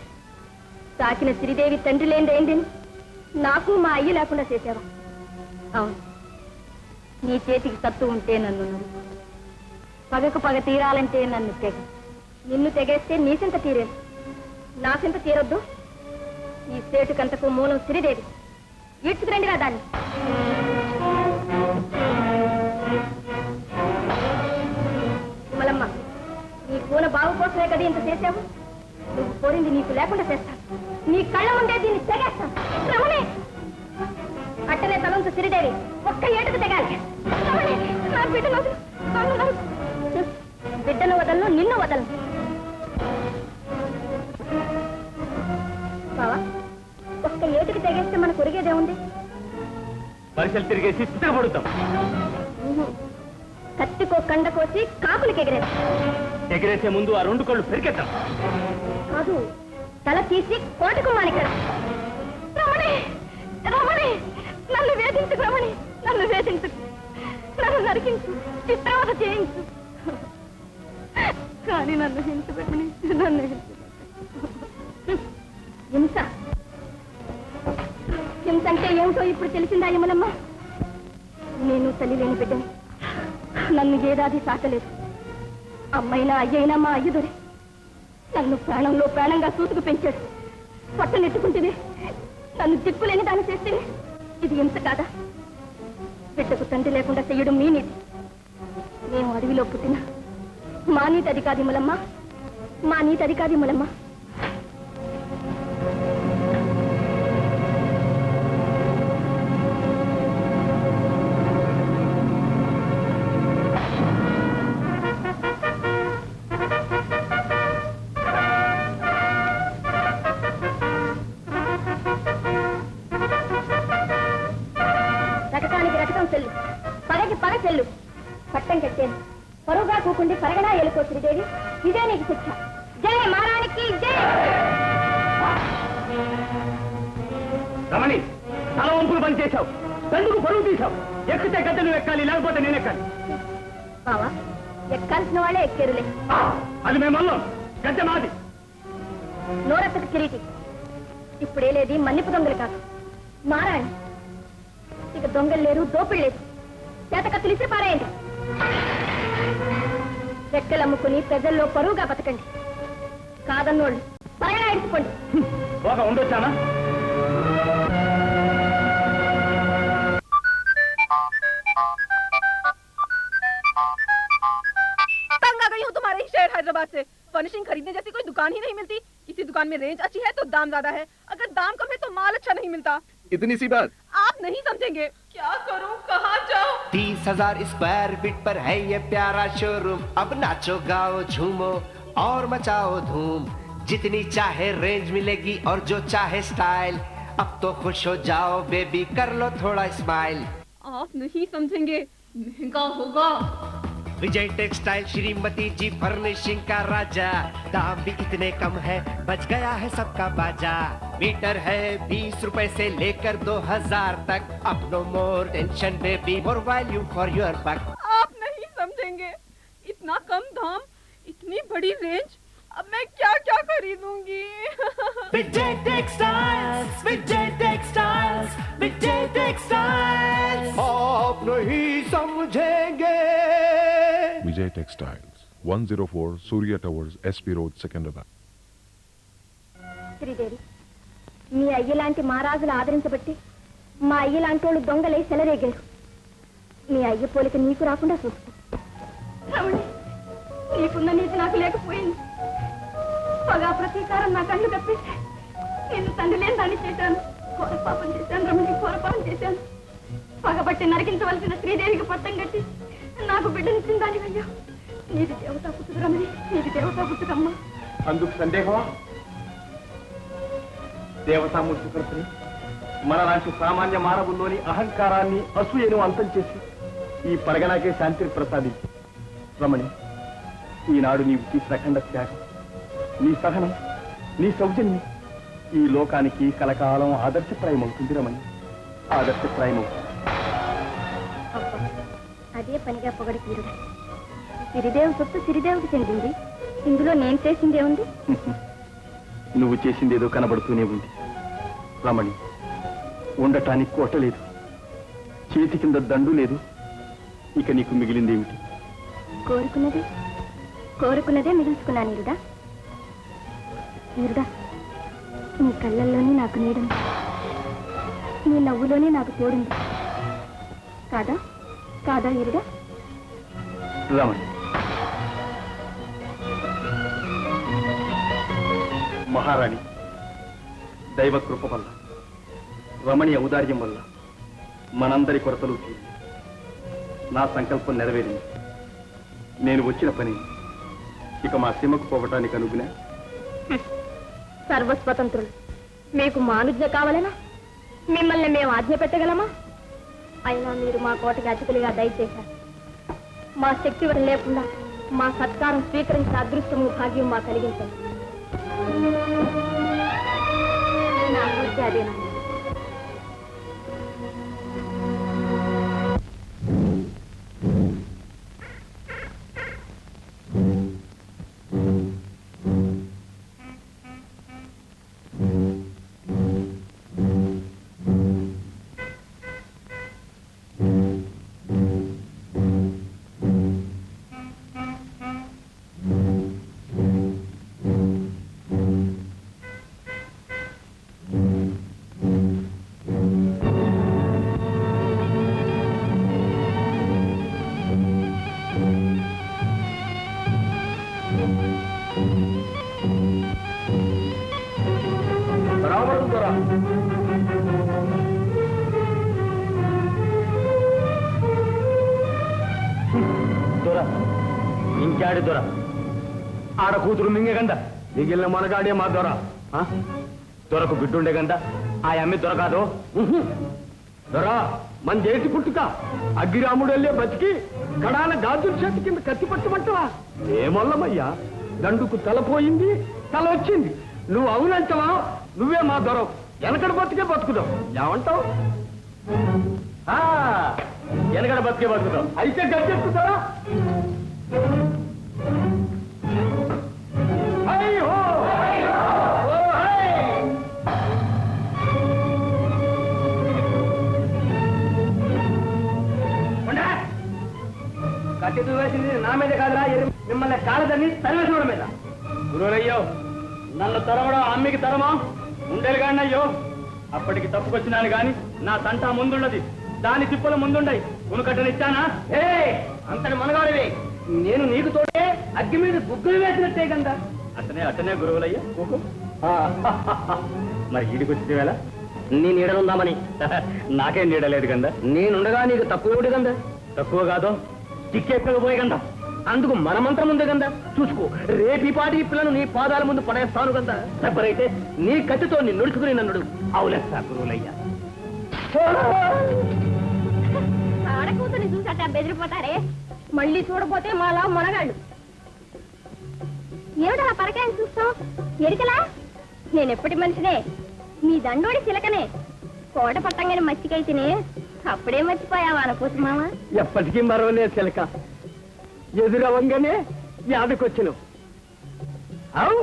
సాకిన శ్రీదేవి తండ్రి లేనిదేందని నాకు మా అయ్య లేకుండా చేసేవా? అవును, నీ చేతికి సత్తు ఉంటే నన్ను నడుపు. పగకు పగ తీరాలంటే నన్ను తెగ. నిన్ను తెగేస్తే నీ సింత తీరేది, నా సింత తీరొద్దు. ఈ సేటుకంతకు మూలం శ్రీదేవి. ఈడ్చుకురండిరా దాన్ని. వల్లే కదా ఇంత చేసావు. నువ్వు కోరింది నీకు లేకుండా చేస్తాను. నీ కళ్ళ ముందే దీన్ని తెగేస్తాను. రమణి, అట్టనే తలంత సిరిదేవి ఒక్క ఏటుకు తెగాలి. రమణి, నా బిడ్డను వదలు. బిడ్డను వదలను, నిన్ను వదలను. బావా, ఒక్క ఏటుకు తెగేస్తే మనకు ఒరిగేదేముంది? పరిసలు తిరిగేసి చిత్తపడుతాం. కత్తికో కండ కోసి కాకులకి ఎగిరేసే ముందు ఆ 2 కళ్ళు పెరికెత్తాం. కాదు, తల తీసి కోటకు మానికడ. రమణి, రమణి, నన్ను వేధించు రమణి, నన్ను వేధించు, నన్ను నరికించు, చిత్రవద చేయించు, కానీ నన్ను హింసపెట్టని, నన్ను హింస. హింస అంటే ఏమిటో ఇప్పుడు తెలిసిందా యమలమ్మ? నేను తల్లి లేని బిడ్డని. నన్ను ఏదాది సాటలేదు. అమ్మైనా అయ్యైనా మా అయ్యదురే. నన్ను ప్రాణంలో ప్రాణంగా సూతుకు పెంచాడు. పట్టనెట్టుకుంటేనే నన్ను దిక్కులేని దాన్ని చేస్తే ఇది హింస కాదా? బిడ్డకు తండ్రి లేకుండా చెయ్యడం మీ నీతి. మేము అడవిలో పుట్టిన మా నీతి అది కాదు యమలమ్మ, మా నీతి అది కాదు యమలమ్మ. పట్టం కట్టేది పరువుగా కూకుండి పరగడా ఏలుకో శ్రీదేవి. ఇదే నీకు శిక్ష. జై మారానికి జై. రమణి, తల వంపులు పని చేశావు, తండ్రికి పరువు తీశావు. ఎక్కితే గద్దె నువ్వు ఎక్కాలి, లేకపోతే నేను ఎక్కాలి. బావా, ఎక్కాల్సిన వాళ్ళే ఎక్కేరులే. అది మేమల్లం, గద్దె మాది. నోరెత్తకు కిరీటి. ఇప్పుడేలేది మన్నిపు దొంగలు కాదు, మారాణి. ఇక దొంగలు లేరు, దోపిళ్ళు లేదు. చేతకత్తులు ఇసి పారేయండి. రెక్కలమ్ముకుని ప్రజల్లో పరువుగా బతకండి. కాదన్నోళ్ళు పరగడా ఇడుచుకోండి. ఒక ఉండొచ్చానా? तंग आ गई हूँ तुम्हारे ही शहर हैदराबाद से। फर्निशिंग खरीदने जैसी कोई दुकान ही नहीं मिलती। किसी दुकान में रेंज अच्छी है तो दाम ज्यादा है, अगर दाम कम है तो माल अच्छा नहीं मिलता। इतनी सी बात? आप नहीं समझेंगे। क्या करूँ, कहाँ जाऊँ? 30,000 स्क्वायर फीट पर है ये प्यारा शोरूम। अब नाचो गाओ झूमो और मचाओ धूम। जितनी चाहे रेंज मिलेगी और जो चाहे स्टाइल। अब तो खुश हो जाओ बेबी, कर लो थोड़ा स्माइल। आप नहीं समझेंगे, महंगा होगा। विजय टेक्सटाइल श्रीमती जी फर्निशिंग का राजा। दाम भी इतने कम है, बच गया है सबका बाजा। मीटर है 20 रुपए से लेकर 2000 तक। अब no more tension baby, more value for your buck. आप नहीं समझेंगे, इतना कम दाम, इतनी बड़ी रेंज, अब मैं क्या क्या खरीदूंगी। विजय टेक्सटाइल्स, विजय टेक्सटाइल्स, विजय टेक्सटाइल्स। आप नहीं समझेंगे। Vijay Textiles, 104 Surya Towers, SP Road, Secunderabad. Sridevi, మీ అయ్యలాంటి మహారాజులు ఆదరించబట్టి మా అయ్యలాంటి వాళ్ళు దొంగలై సెలరేగారు. మీ అయ్య పోలిక నీకు రాకుండా చూసుకో. రమణి, నీకున్న నీతి నాకు లేకపోయింది. పగా ప్రతీకారం నా కళ్ళు కప్పేసి నేను తండ్రి లేని దాన్ని చేశాను. ఘోర పాపం చేశాను రమణి, ఘోర పాపం చేశాను. పగబట్టి నరికించవలసిన శ్రీదేవికి పట్టం కట్టి నాకు బిడ్డనిచ్చిన దాని అయ్యా. నీది దేవతా పుట్టుకు రమణి, నీది దేవతా పుట్టుకమ్మ. అందుకు సందేహమా? దేవతామూర్తి కృపని మనలాంటి సామాన్య మానవుల్లోని అహంకారాన్ని, అసూయను అంతం చేసి ఈ పరగణాకే శాంతిని ప్రసాదించి రమణి, ఈనాడు నీవు తీసిన అఖండ త్యాగం, నీ సహనం, నీ సౌజన్యం ఈ లోకానికి కలకాలం ఆదర్శప్రాయమవుతుంది రమణి, ఆదర్శప్రాయమవుతుంది. అదే పనిగా పొగడి తీరుడు. సిరిదేవి సొత్తు సిరిదేవికి చెందింది. ఇందులో నేను చేసిందే ఉంది. నువ్వు చేసిందేదో కనబడుతూనే ఉంది రమణి. ఉండటానికి కోట లేదు, చేతి కింద దండు లేదు. ఇక నీకు మిగిలిందేమిటి? కోరుకున్నదే మిగుల్చుకున్నాను ఈరుడా. ఈరుడా, నీ కళ్ళల్లోనే నాకు నీడుంది, నీ నవ్వులోనే నాకు తోడుంది. కాదా కాదా ఈరుడా? రమణి, మహారాణి, దైవ కృప వల్ల, రమణి ఔదార్యం వల్ల మనందరి కొరతలు తీరి నా సంకల్పం నెరవేరింది. నేను వచ్చిన పని ఇక మా సీమకు పోవటానికి అనుగుణా? సర్వస్వతంత్రులు, మీకు మానుజ్ఞ కావాలనా? మిమ్మల్ని మేము ఆజ్ఞ పెట్టగలమా? అయినా మీరు మా కోటకి అతిథులుగా దయచేశారు. మా శక్తి వరం లేకుండా మా సత్కారం స్వీకరించిన అదృష్టము భాగ్యం మా కలిగించండి. నా ఆజ్ఞ అదేనా? ఇంకాడి దొర ఆడ కూతురు మింగే గంద మిగిలిన మనగాడే మా దొర. దొరకు బిడ్డుండే గంద ఆ అమ్మి దొర కాదు. దొర మన దేటి పుట్టుక అగ్గిరాముడు వెళ్ళే బతికి కడాల గాజుల చేతి కింద కత్తి పట్టమంటావా? ఏమల్లమయ్యా, దండుకు తల పోయింది, తల వచ్చింది. నువ్వు అవునంటావా? నువ్వే మా దొర. వెనకడ బతికే బతుకుదాం. ఏమంటావు? వెనకడ బతికే బతుకుదాం. అయితే గద్దెక్కుతారా? కత్తి వేసింది నా మీద కాదురా, మిమ్మల్ని కాలదని తరివేసడం మీద. గురువులయ్యో, నన్ను తరవడం అమ్మికి తరమా? ఉండేది కానీ అయ్యో, అప్పటికి తప్పుకొచ్చినాను గాని నా తంటా ముందున్నది, దాని తిప్పుల ముందుండయి. ఉనుకట్టనిచ్చానా? అంతటి మనగాడివి. నేను నీకు తోటే అగ్గి మీద బుగ్గలు వేసినట్టే కదా. అట్టనే గురువులయ్యా. మరి ఈడికొచ్చి వేళ నీ నీడనుందామని. నాకేం నీడలేదు కదా. నేనుండగా నీకు తక్కువ ఏమిటి కదా? తక్కువ కాదు, చిక్కెక్కకపోయే కదా. అందుకు మన మంత్రం ఉంది కదా. చూసుకో, రేపీ పాటి పిల్లను నీ పాదాల ముందు పడేస్తాను కదా. తప్పరైతే నీ కత్తితో నీ నుడుచుకుని నన్నుడు. అవులెస్సా గురువులయ్యా. ఆడకూతుని చూసట బెదిరిపోతారే, మళ్ళీ చూడపోతే మాలా మొనగాళ్ళు. ఏమిటా పరకాయని చూస్తావు? ఎరికలా నేనెప్పటి మనిషినే, మీ దండోడి చిలకనే. కోట పట్టంగానే మచ్చికైతేనే అప్పుడే మర్చిపోయావా అనుకోసు మామ? ఎప్పటికీ మరవలే చిలక, ఎదురవంగానే యాదకొచ్చును. అవు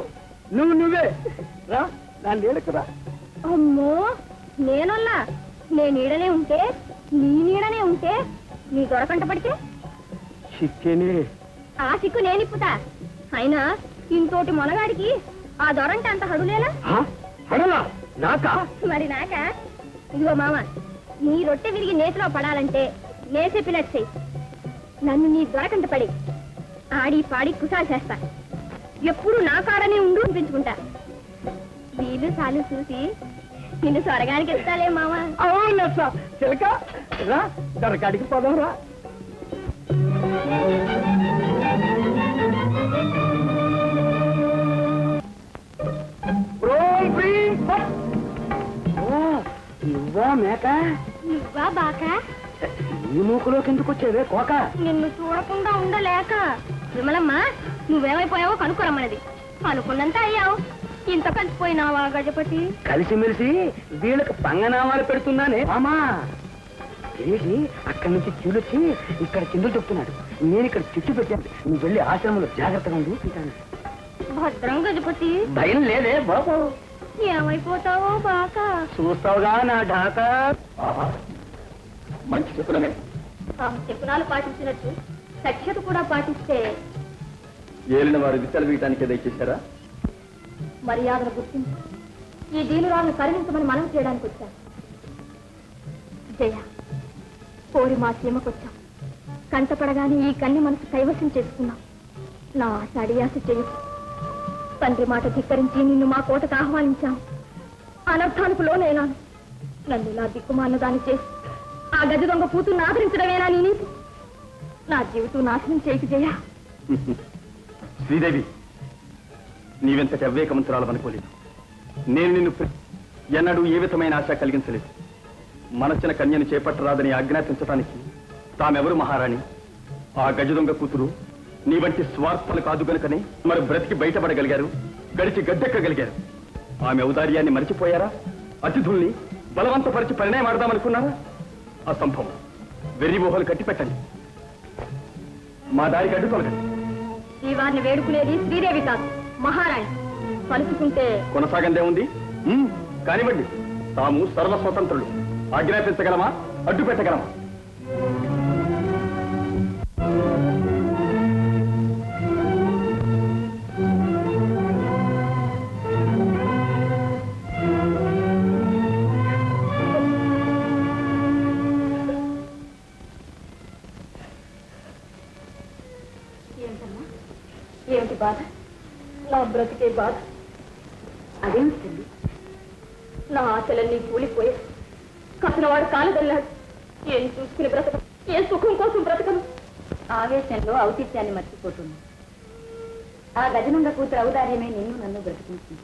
నువ్వే రా, నా నీడకురా. అమ్మో, నేనున్నా నే నీడనే ఉంటే, నీ నీడనే ఉంటే నీ దొరకంట పడితే చిక్కేనే. ఆ సిక్కు నేనిప్పుతా. అయినా ఇంతోటి మొనగాడికి ఆ దొరంటే అంత హడులేలా? హడలా నాకా? మరి నాక? ఇదిగో మామ, నీ రొట్టె విరిగి నేతిలో పడాలంటే నేసే పిల్లట్ చెయ్యి. నన్ను నీ దొరకంట పడి ఆడి పాడి కుసాలు చేస్తా. ఎప్పుడు నా కాడనే ఉండు అనిపించుకుంటా. వీలు సాలు చూసి నిన్ను స్వర్గానికి ఎత్తాలే మామ. అవునా చిలక, రా దొరకాడికి పోదాం రా. నువ్వా మేక? నువ్వా బాక? ఈ మూకులోకి ఎందుకు వచ్చేవే కోక? నిన్ను చూడకుండా ఉండలేక. విమలమ్మ, నువ్వేమైపోయావో కనుక్కోరమ్మన్నది. అనుకున్నంత అయ్యావు. ఇంత కలిసిపోయినావా గజపతి? కలిసిమెలిసి వీళ్ళకి పంగనామాలు పెడుతున్నానే మామా. తిరిగి అక్కడి నుంచి చిలుచి ఇక్కడ చిందులు చెప్తున్నాడు. నేను ఇక్కడ చుట్టు పెట్టాను. నువ్వు వెళ్ళి ఆశ్రమంలో జాగ్రత్తగా ఉండి ఉంటాను. భద్రం గజపతి. భయం లేదే బాబు. ఏమైపోతావో బాక? చూస్తావుగా నా ఢాక. మంచి చెప్పులనే. శకునాలు పాటించినట్టు సఖ్యత కూడా పాటిస్తే ఏలిన వారు విత్తలు వీయటానికే దయచేశారా? మర్యాదను గుర్తించి ఈ దీనురాలను కరుణించమని మనం చేయడానికి వచ్చాను. జయ, కోరి మా సీమకొచ్చాం. కంటపడగానే ఈ కన్ని మనసు కైవసం చేసుకున్నాం. నా ఆశ అడియాస చేయకు. తండ్రి మాట ధిక్కరించి నిన్ను మా కోటకు ఆహ్వానించాం. అనర్థానికి లోనైనాను. నన్ను ఇలా దిక్కుమాలిన దాన్ని చేసి ఆ గది దొంగ కూతుర్ని ఆదరించడమేనా నీ నీతి? నా జీవితం నాశనం చేయకు జయ. శ్రీదేవి, నీవెంతటి అవ్వేకమంతురాలు అనుకోలేదు. నేను నిన్ను ఎన్నడూ ఏ విధమైన ఆశ కలిగించలేదు. మనసిన కన్యను చేపట్టరాదని ఆజ్ఞాపించడానికి తామెవరు మహారాణి? ఆ గజ దొంగ కూతురు నీ వంటి స్వార్థలు కాదు గనుకనే మరి బ్రతికి బయటపడగలిగారు, గడిచి గద్దెక్కగలిగారు. ఆమె ఔదార్యాన్ని మరిచిపోయారా? అతిథుల్ని బలవంతపరిచి పరిణయం ఆడదామనుకున్నారా? అసంభవం. వెర్రి ఊహలు కట్టిపెట్టండి. మా దారికి అడ్డు తొలగండి. శ్రీవారిని వేడుకునేది శ్రీదేవి కాదు, మహారాణి. కలుసుకుంటే కొనసాగందే ఉంది. కానివ్వండి, తాము సర్వస్వతంత్రులు. ఆజ్ఞాపించగలమా? అడ్డు పెట్టగలమా? ఏమిటి బాధ? నా బ్రతికే బాధ. అదేమిటి? నా ఆశలన్నీ కూలిపోయా. కసినవాడు కాలదల్లాడు. ఏం చూసుకుని బ్రతకం, ఏ సుఖం కోసం బ్రతకను? ఆవేశంలో ఔచిత్యాన్ని మర్చిపోతుంది. ఆ గజనుండ కూతురు ఔదార్యమే నిన్ను నన్ను బ్రతికించింది,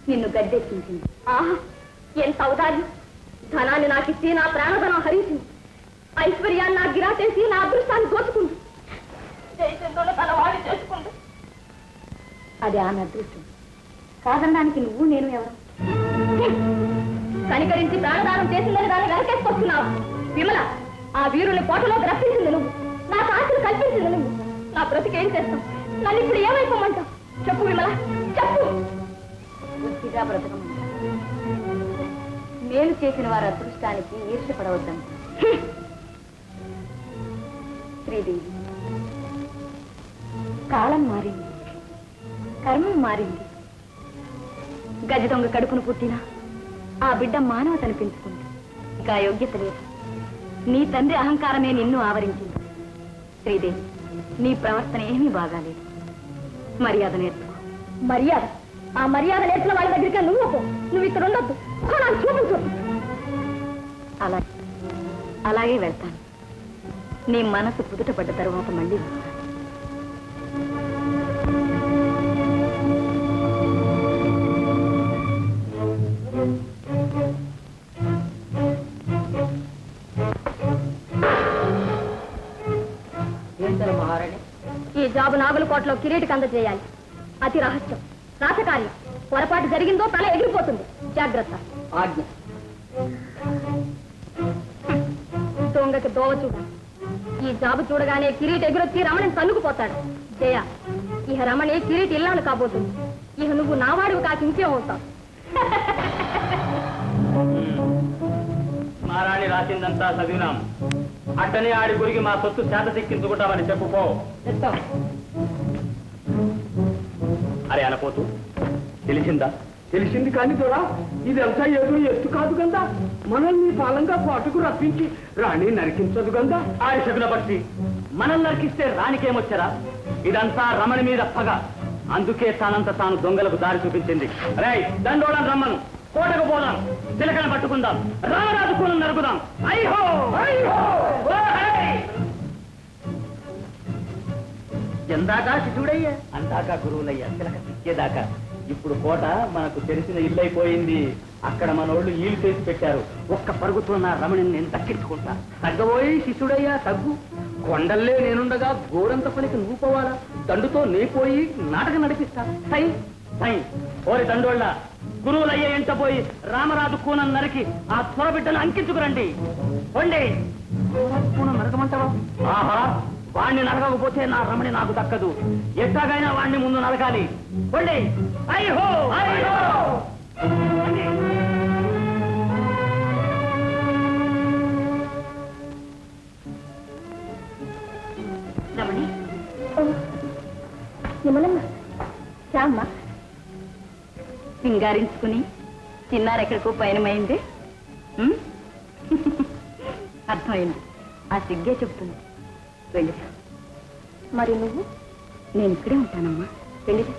నిన్ను గద్దెక్కించింది. ఆహా, ఎంత ఔదార్యం! ధనాన్ని నాకిచ్చి నా ప్రాణధనం హరించింది. ఐశ్వర్యాన్ని నా గిరాటేసి నా అదృష్టాన్ని దోచుకుంది. జయచంద్రుడు తన వాడి చేసుకుంది. అది ఆమె అదృష్టం. కాదనడానికి నువ్వు నేను ఎవరు? కనికరించి ప్రాణదానం చేసిందని దాన్ని వెనకేసుకొస్తున్నావు. విమల, ఆ వీరుని కోటలోకి రప్పించింది నువ్వు. నాకు ఆశలు కల్పించింది నువ్వు. నా బ్రతికేం చేస్తావు? నన్ను ఇప్పుడు ఏమైపోమంటావు? చెప్పు విమల, చెప్పు. పూర్తిగా బ్రతకమంట. మేలు చేసిన వారి అదృష్టానికి ఈర్ష్యపడవద్దంట. శ్రీదేవి, కాలం మారింది, కర్మం మారింది. గజ దొంగ కడుపును పుట్టిన ఆ బిడ్డ మానవతను పెంచుకుంది. ఇంకా యోగ్యత లేదు. నీ తండ్రి అహంకారమే నిన్ను ఆవరించింది. శ్రీదేవి, నీ ప్రవర్తన ఏమీ బాగాలేదు. మర్యాద నేర్చుకో. మర్యాద? ఆ మర్యాద నేర్చిన వాళ్ళ దగ్గరికి నువ్వు ఇక్కడ ఉండొద్దు. నాకు చూపించు. అలాగే వెళ్తాను. నీ మనసు కుదుటపడ్డ తరువాత మళ్ళీ వస్తాను. మహారాణి, ఈ జాబు నాగులకోటలో కిరీటికి అందజేయాలి. అతి రహస్యం, రాసకార్యం. పొరపాటు జరిగిందో తల ఎగిరిపోతుంది. జాగ్రత్త. ఆజ్ఞ. దొంగకి దోవ చూడ. ఈ జాబు చూడగానే కిరీటి ఎగురొచ్చి రమణిని తన్నుకుపోతాడు. జయ, ఇహ రమణి కిరీటి ఇల్లాలు కాబోతుంది. ఇహ నువ్వు నావాడివి కాకి ఇంకేం అవుతావు. మహారాణి రాసిందంతా చదివినాం. అట్టనే ఆడి గురికి మా సొత్తు చేత సిక్కించుకుంటామని చెప్పుకో. అరే అనపోతూ, తెలిసిందా? తెలిసింది కానీ దొరా, ఇదంతా ఏదో ఎత్తు కాదు గందా. మనల్ని పాలంగా పాటుకు రప్పించి రాణి నరికించదు గందా. ఆడి శకున పక్షి, మనం నరికిస్తే రానికేమొచ్చరా? ఇదంతా రమణి మీద పగ. అందుకే తానంత తాను దొంగలకు దారి చూపించింది. రే దండోళం రమ్మను, కోటకు పోదాం, చిలకను పట్టుకుందాం, రామరాజు కూలను నరుకుదాం. ఐహో ఎందాకా శిశుడయ్యా, అందాకా గురువులయ్యా, చిలక తిచ్చేదాకా. ఇప్పుడు కోట మనకు తెలిసిన ఇల్లైపోయింది. అక్కడ మనోళ్ళు ఈలు చేసి పెట్టారు. ఒక్క పరుగుతో నా రమణిని నేను దక్కించుకుంటా. తగ్గబోయి శిశుడయ్యా, తగ్గు. కొండల్లే నేనుండగా గోరంత పనికి నువ్వు పోవాలా? దండుతో నే పోయి నాటకం నడిపిస్తా. సై సై ఓరి దండోళ్ళ, గురువులయ్యే ఎంట పోయి రామరాజు కూనను నరికి ఆ త్వరబిడ్డను అంకించుకురండి. పొండి. కూన నరకమంటావా? ఆహా, వాణ్ణి నరకకపోతే నా రమణి నాకు దక్కదు. ఎట్లాగైనా వాణ్ణి ముందు నరకాలి. పొండి. ఐహో ఐహో. రమణి, విమలమ్మ, రామ్మ. సింగారించుకుని చిన్నారెక్కడికో పయనమైంది. అర్థమైంది. ఆ సిగ్గే చెప్తుంది. వెళ్ళిరా. మరి నువ్వు? నేను ఇక్కడే ఉంటానమ్మా. వెళ్ళిరా.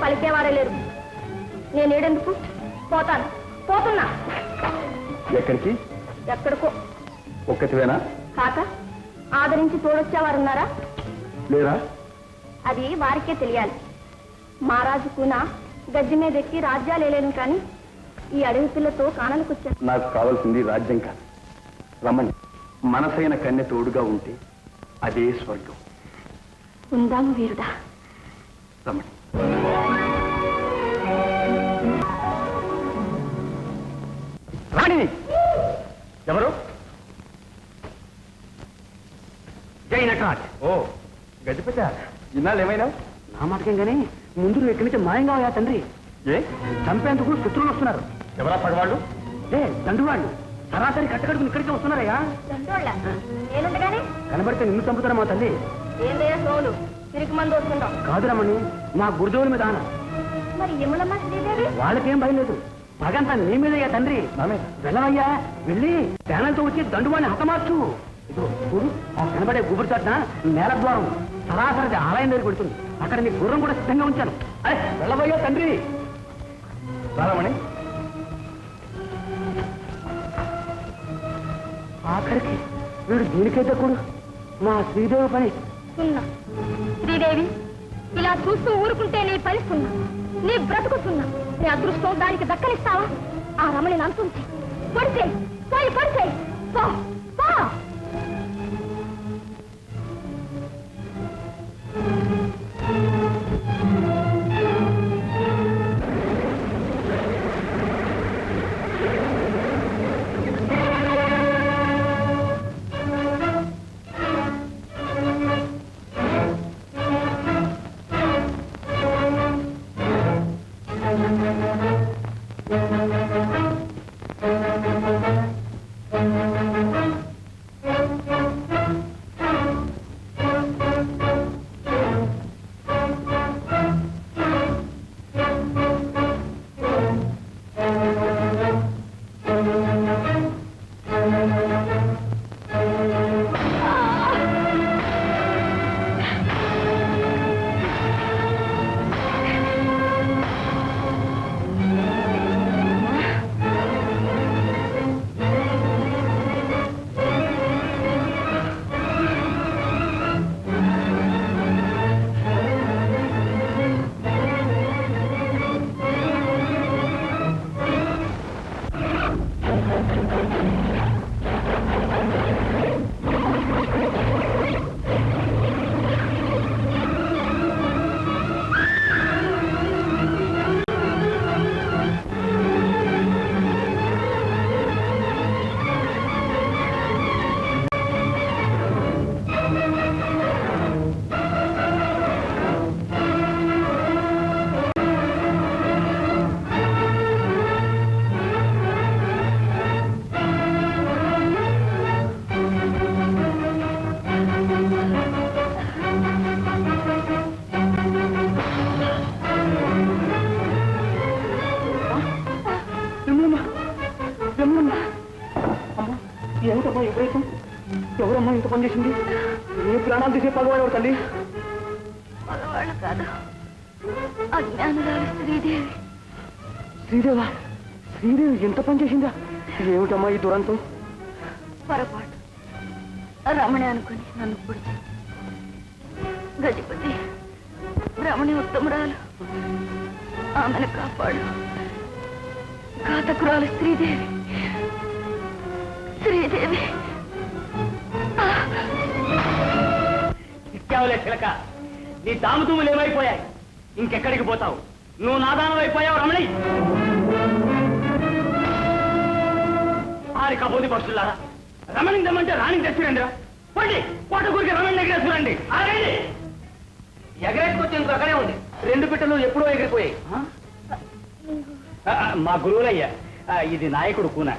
పలికేవారే లేరు. నేనేడెందుకు పోతాను, పోతున్నా. ఎక్కడికి? ఎక్కడికో. ఒక్కటివేనా? కాక ఆదరించి తోడొచ్చేవారున్నారా? లేరా? అది వారికే తెలియాలి. మహారాజు కూన గజ్జి మీద ఎక్కి రాజ్యాలు వేయలేను కానీ ఈ అడవి పిల్లతో కాననుకొచ్చాను. నాకు కావాల్సింది రాజ్యం కాదు, రమణి. మనసైన కన్నె తోడుగా ఉంటే అదే స్వర్గం. ఉందాము వీరుడా. రమణి, రాణి ఎవరు? జై నటరాజ్. ఓ గజపతి, ఇన్నాళ్ళు ఏమైనా? నా మాటకేం గానీ ముందు నువ్వు ఇక్కడి నుంచి మాయంగా అయ్యా తండ్రి. ఏ చంపేందుకు శత్రువులు వస్తున్నారు. ఎవరా పగవాళ్ళు? దండు వాళ్ళు సరాసరి కట్టకడుకుని ఇక్కడికే వస్తున్నారయ్యా. నేనుండగానే కనబడితే నిన్ను చంపుతారా మా తల్లి? ఏందయ్యా సోలు తిరిగి మంది వస్తుంటాం. కాదు రమణి, మా గురుదేవుల మీద ఆన. మరి యములమ్మ శ్రీదేవి వాళ్ళకేం భయం లేదు, పగంతా నీ మీదయ్యా తండ్రి. వెళ్ళవయ్యా, వెళ్ళి పేనలతో వచ్చి దండువాడిని హతమార్చు. ఇదిగో చూడు, ఆ కనబడే గుబురు చాటున నేల ద్వారం సరాసరి ఆలయం దగ్గర పెడుతుంది. అక్కడ నీ గుర్రం కూడా సిద్ధంగా ఉంచాను. అరే వెళ్ళవయ్యా తండ్రి. రామణి, ఆఖరికి వీడు దీనికైతే కూడా మా శ్రీదేవి పని. సున్నా శ్రీదేవి, ఇలా చూస్తూ ఊరుకుంటే నీ పని సున్నా, నీ బ్రతుకు సున్నా. నీ అదృష్టం దానికి దక్కనిస్తావా? ఆ రమణిని అంతుంది పడితే పోయి పడితే పో పో. ఏమిటమ్మా ఎప్పుడైతే ఎవరమ్మా ఇంత పని చేసింది? ఏ ప్రాణాలు తీసే పగవాడు తల్లి? మగవాళ్ళు కాదు, అజ్ఞానురాలు శ్రీదేవి. శ్రీదేవా? శ్రీదేవి ఎంత పని చేసిందా? ఏమిటమ్మా ఈ దురంతం? పొరపాటు, రమణి అనుకుని నన్ను పొడిచి గజపతి రమణి ఉత్తమురాలు, ఆమెను కాపాడు. ఘాతకురాలు శ్రీదేవి. శ్రీదేవి ఇచ్చావులే చిలక, నీ దాముతుములు ఏమైపోయాయి? ఇంకెక్కడికి పోతావు? నువ్వు నాదానం అయిపోయావు రమణి. ఆరి కబోది పక్షులారా, రమణిని తెమ్మంటే రాణిని తెచ్చిరండిరా. పండి కోటకూరికి రమణి ఎగరేసుకురండి. ఎగరేసుకొచ్చేందుకు అక్కడే ఉంది. 2 పిట్టలు ఎప్పుడో ఎగిరిపోయాయి. మా గురువులయ్యా, ఇది నాయకుడు కూన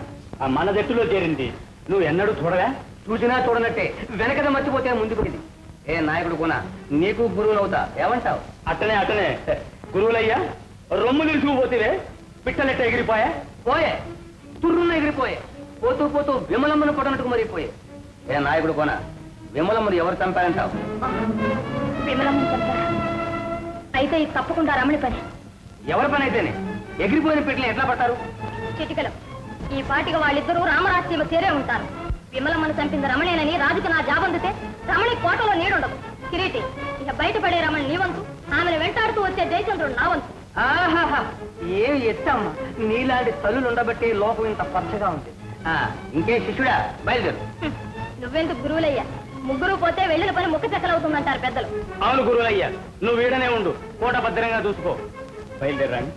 మన జట్టులో చేరింది. నువ్వు ఎన్నడూ చూడగా? చూసినా చూడనట్టే, వెనకద మర్చిపోతే ముందుకు. ఏ నాయకుడు కూన, నీకు గురువులు అవుతా, ఏమంటావు? అట్టనే అట్టనే గురువులయ్యా, రొమ్ము నిలుచుకుపోతే పిట్టలెట్ట ఎగిరిపోయా? పోయే, తుర్రున్న ఎగిరిపోయే. పోతూ పోతూ విమలమ్మను కొట్టనట్టుకు మరిపోయే. ఏ నాయకుడు కోన, విమలమ్మను ఎవరు చంపారంటావు? విమలమ్మ చంపారా? అయితే ఇది తప్పకుండా రమణి పని. ఎవరి పని అయితేనే ఎగిరిపోయిన పెట్టిన ఎట్లా పడతారు? చిటికలో ఈ పాటిగా వాళ్ళిద్దరూ రామరాజ్యమ చేరే ఉంటారు. విమలమ్మను చంపింది రమణేనని రాజుకు నా జాబందితే రమణి కోటలో నీడుండదు. కిరీటి, ఇక బయటపడే రమణి నీ వంతు, ఆమెను వెంటాడుతూ వచ్చే జయచంద్రుడు నా వంతు. ఆహాహా, ఏమి ఎత్తమ్మా, నీలాంటి తల్లులు ఉండబట్టి లోకం ఇంత పచ్చగా ఉంది. ఇంకేం శిష్యుడా, బయలుదేరు. నువ్వెందుకు గురువులయ్యా, ముగ్గురు పోతే వెళ్ళిన పని ముక్క చెక్కలవుతుందంటారు పెద్దలు. అవును గురువులయ్యా, నువ్వు వీడనే ఉండు, కోట భద్రంగా చూసుకో. బయలుదేరండి.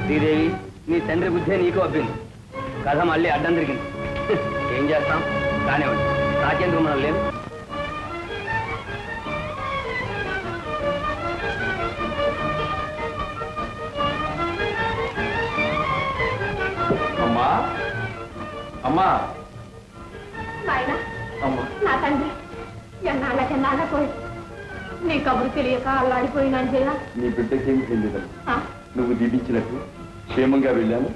శ్రీదేవి, నీ తండ్రి బుద్ధే నీకు అబ్బింది. కథ మళ్ళీ అడ్డం తిరిగింది. ఏం చేస్తాం, కానివ్వండి. రాజేంద్ర మనం లేదు. అమ్మా అమ్మా నాయనా, అమ్మా, నా తండ్రి ఎన్నాళ్ళకెన్నాళ్ళ పోయి నీ కబురు తెలియక అల్లాడిపోయినాను జిల్లా. నీ బిడ్డకేమి తెలియదు. నువ్వు దీపించినట్టు క్షేమంగా వెళ్ళాను,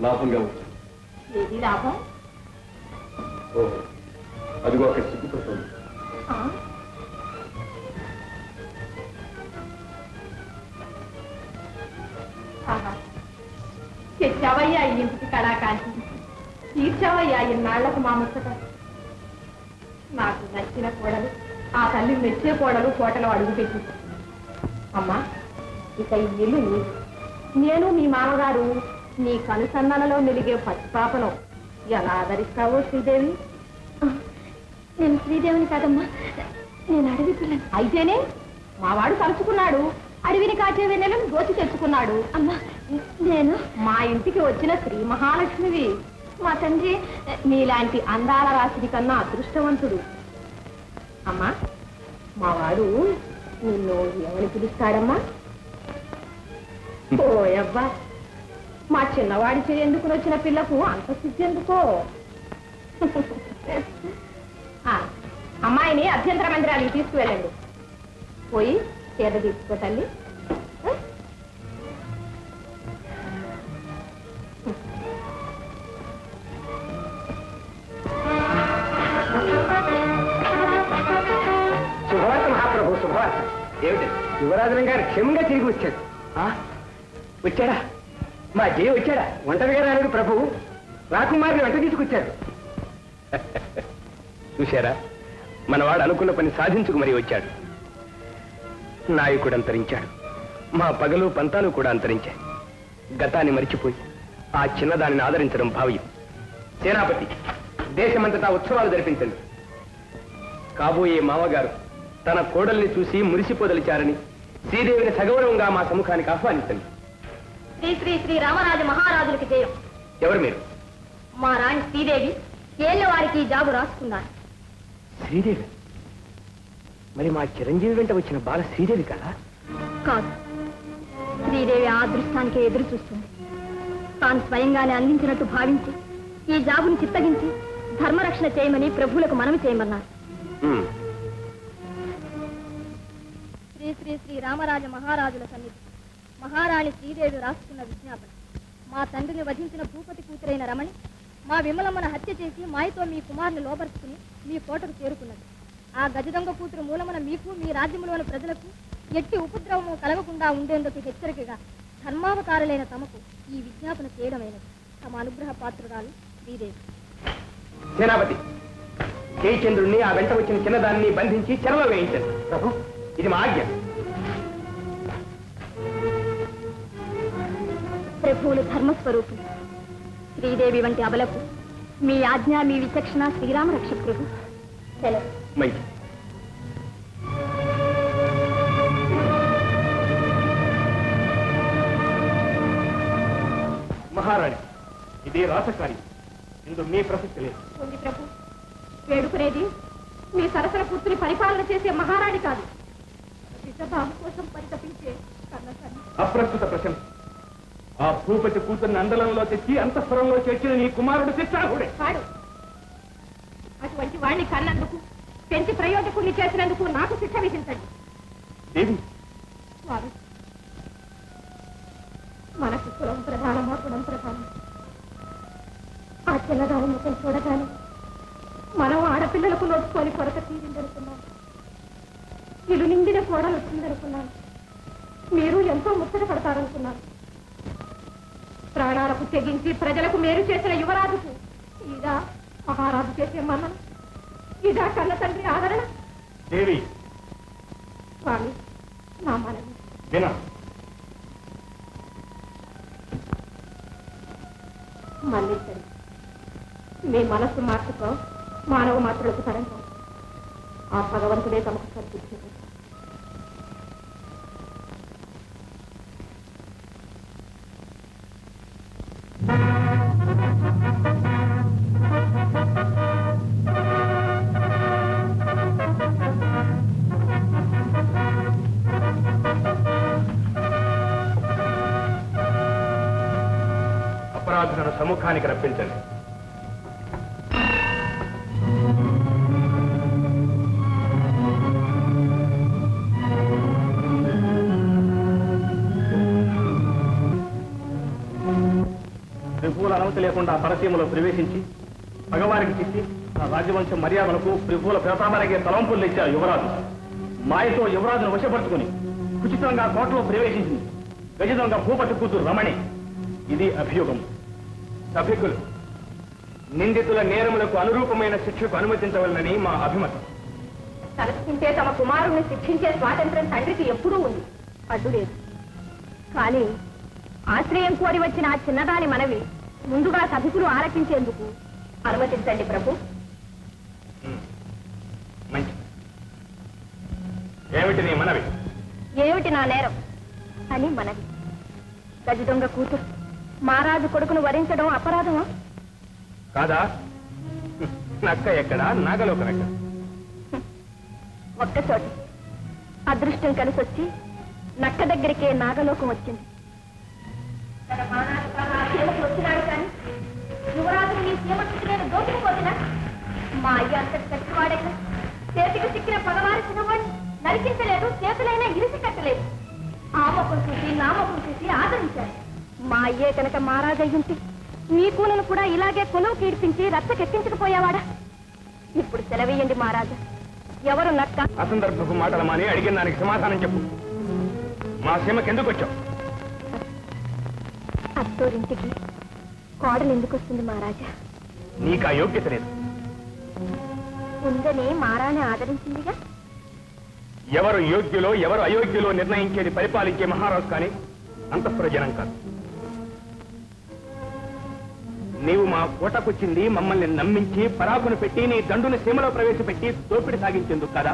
లాభంగా వచ్చాను. ఏది లాభం? ఓహో, అదిగో అక్కడ సిగ్గుపడుతుంది. తెచ్చావయ్యా ఇంటికి కళాకాంతి, తీర్చావయ్యా ఇన్నాళ్లకు మా ముచ్చట. నాకు నచ్చిన కోడలు, ఆ తల్లి మెచ్చే కోడలు కోటలో అడుగుపెట్టి. అమ్మా, ఇక ఈ ఇల్లు నీది. నేను మీ మామగారు నీ కనుసన్నలలో మెలిగే పసిపాపను ఎలా ఆదరిస్తావో శ్రీదేవి. నేను శ్రీదేవిని కాదమ్మా, నేను అడవి పిల్లని. అయితేనే మావాడు తలుచుకున్నాడు, అడవిని కాచే వెన్నెలను దోచి తెచ్చుకున్నాడు. అమ్మా, నేను మా ఇంటికి వచ్చిన శ్రీ మహాలక్ష్మివి. మా తండ్రి నీలాంటి అందాల రాశిని కన్నా అదృష్టవంతుడు. అమ్మా, మావాడు నిన్ను ఎవరు పిలుస్తాడమ్మా? ఓయబ్బా, మా చిన్నవాడి చేయందుకు వచ్చిన పిల్లకు అంత సిద్ధెందుకో. అమ్మాయిని అభ్యంతర మందిరానికి తీసుకువెళ్ళండి. పోయి చీర తీసుకో తల్లి. శుభవార్త మహాప్రభు, శుభవార్త. ఏమిటి? యువరాజులం గారు క్షేమంగా తిరిగి వచ్చాడు. వచ్చాడా? మా జయ వచ్చాడా? ఒంటరిగా రాలేదు ప్రభు, రాకుమారిని వెంట తీసుకొచ్చాడు. చూశారా, మనవాడు అనుకున్న పని సాధించుకు మరీ వచ్చాడు. నాయకుడు అంతరించాడు, మా పగలు పంతాలు కూడా అంతరించాయి. గతాన్ని మరిచిపోయి ఆ చిన్నదానిని ఆదరించడం భావ్యం. సేనాపతి, దేశమంతటా ఉత్సవాలు జరిపించండి. కాబోయే మామగారు తన కోడల్ని చూసి మురిసిపోదలిచారని శ్రీదేవిని సగౌరవంగా మా సముఖానికి ఆహ్వానించండి. శ్రీ శ్రీ శ్రీ రామరాజు మహారాజులకి జయం. ఎవరు మీరు? మా రాణి శ్రీదేవి ఏళ్ళ వారికి జాబు రాసుకున్నారు. శ్రీదేవి? మరి మా చిరంజీవి వెంట వచ్చిన బాల శ్రీదేవి కదా? కాదు, శ్రీదేవి ఆ అదృష్టానికే ఎదురు చూస్తుంది. తాను స్వయంగానే అందించినట్టు భావించి ఈ జాబును చిత్తగించి ధర్మరక్షణ చేయమని ప్రభువులకు మనవి చేయమన్నారు. శ్రీ శ్రీ శ్రీ రామరాజ మహారాజుల సన్నిధి మహారాణి శ్రీదేవి రాసుకున్న విజ్ఞాపన. మా తండ్రిని వధించిన భూపతి కూతురైన రమణి మా విమలమ్మను హత్య చేసి మాయతో మీ కుమారుని లోపరుచుకుని మీ కోటకు చేరుకున్నది. ఆ గజదొంగ కూతురు మూలమున మీకు మీ రాజ్యములోని ప్రజలకు ఎట్టి ఉపద్రవము కలగకుండా ఉండేందుకు హెచ్చరికగా ధర్మావతారులైన తమకు ఈ విజ్ఞాపన చేయడమైనది. తమ అనుగ్రహ పాత్రురాలు శ్రీదేవి. సేనాపతి, జయచంద్రుణ్ణి ఆ వెంట వచ్చిన చిన్నదాన్ని బంధించి చెరలో వేయించండి. ప్రభు, ఇది మా ఆజ్ఞ. ప్రభువులు ధర్మస్వరూపులు. శ్రీదేవి వంటి అబలకు మీ ఆజ్ఞ, మీ విచక్షణ శ్రీరామ రక్ష ప్రభు. సెలవు. మంచి. మహారాణి, ఇది రాసకార్యం, ఇందుకు మీ ప్రసక్తి లేదు. ఉంది ప్రభు, వేడుకునేది మీ సరసన పుత్రుని పరిపాలన చేసే మహారాణి కాదు, విషభావం కోసం పరితపించే కన్నతల్లి. అప్రస్తుత ప్రశంస. ఆ భూపతి కూతుర్ని అందలంలో తెచ్చి అంతఃపురంలో చేర్చిన నీ కుమారుడు శిక్షార్హుడే. వాడు అటువంటి వాణ్ణి కన్నందుకు, పెంచి ప్రయోజకుణ్ణి చేసినందుకు నాకు శిక్ష విధించండి. దేవి, స్వామి, మనకు కులం ప్రధానమా కులం ప్రధానం? ఆ చిన్నదాని ముఖం చూడగానే మనం ఆడపిల్లలకు నోచుకొని కొరత తీరిందనుకున్నాను. ఇల్లు నిండిన కోడలు వచ్చిందనుకున్నాను. మీరు ఎంతో ముచ్చట పడతారనుకున్నారు. ప్రాణాలకు తెగించి ప్రజలకు మేలు చేసిన యువరాజుకు ఇదా మహారాజు చేసే మన్నన? ఇదా కన్న తండ్రి ఆదరణ? దేవి స్వామి, నా మనవి వినా. మన్నించండి. మీ మనస్సు మార్చుకో మానవ మాత్రులకు తరంగం. ఆ భగవంతుడే తమకు సర్దించారు. అపరాధులను సముఖానికి రప్పించండి. త్రిభువుల అనుమతి లేకుండా పరసీమలో ప్రవేశించి భగవానికి చిక్కి ఆ రాజవంశం మర్యాదలకు త్రిభువుల ప్రతాపనగే తలంపులు ఇచ్చారు యువరాజు. మాయతో యువరాజును వశపరుచుకుని ఉచితంగా కోటలో ప్రవేశించింది గజదొంగ భూపతి కూతురు రమణి. ఇది అభియోగం. సభికులు, నిందితుల నేరములకు అనురూపమైన శిక్షకు అనుమతించవలనని మా అభిమతం. తలచుకుంటే తమ కుమారుణ్ణి శిక్షించే స్వాతంత్ర్యం తండ్రికి ఎప్పుడూ ఉంది, అడ్డు లేదు. కానీ ఆశ్రయం కోరి వచ్చిన ఆ చిన్నదాని మనవి ముందుగా సభికులు ఆలకించేందుకు అనుమతించండి ప్రభు. మంచి. ఏమిటి నీ మనవి? ఏమిటి నా నేరం అని మనవి. గజదొంగ కూతురు మహారాజు కొడుకును వరించడం అపరాధమా? కాదా? నక్క ఎక్కడా, నాగలోకనెక్కడ? ఒక్కచోటి అదృష్టం కలిసొచ్చి నక్క దగ్గరికే నాగలోకం వచ్చింది. తన మానాలు కాగా సీమకు వచ్చినాడు కానీ యువరాజుని నీ సీమకు నేను దోచుకుపోతున్నా. మా అయ్య అంతటి కట్టివాడైనా చేతికి చిక్కిన పగవారి చిన్నవాడిని నరికించలేదు, చేతులైనా ఇరిసి కట్టలేదు. ఆ మొక్కను చూసి నా మొక్కను చూసి ఆదరించారు. మా అయ్యే కనుక మహారాజయ్యుంటే నీ కూనను కూడా ఇలాగే కొలువు కీర్పించి రచ్చకెక్కించకపోయేవాడా? ఇప్పుడు సెలవేయండి మహారాజా, ఎవరు నక్క? అసందర్భపు మాటల మాని అడిగిన దానికి సమాధానం చెప్పు. మా సీమకి ఎందుకు వచ్చావు? అత్తోరింటికి కోడలు ఎందుకు వస్తుంది మహారాజా? నీకు ఆ యోగ్యత లేదు. ఉందని మారాన్ని ఆదరించిందిగా. ఎవరు యోగ్యులో ఎవరు అయోగ్యులో నిర్ణయించేది పరిపాలించే మహారాజు కానీ అంతఃపుర జనం కాదు. నీవు మా కోటకొచ్చింది మమ్మల్ని నమ్మించి పరాకును పెట్టి నీ దండుని సీమలో ప్రవేశపెట్టి దోపిడి సాగించేందుకు కదా?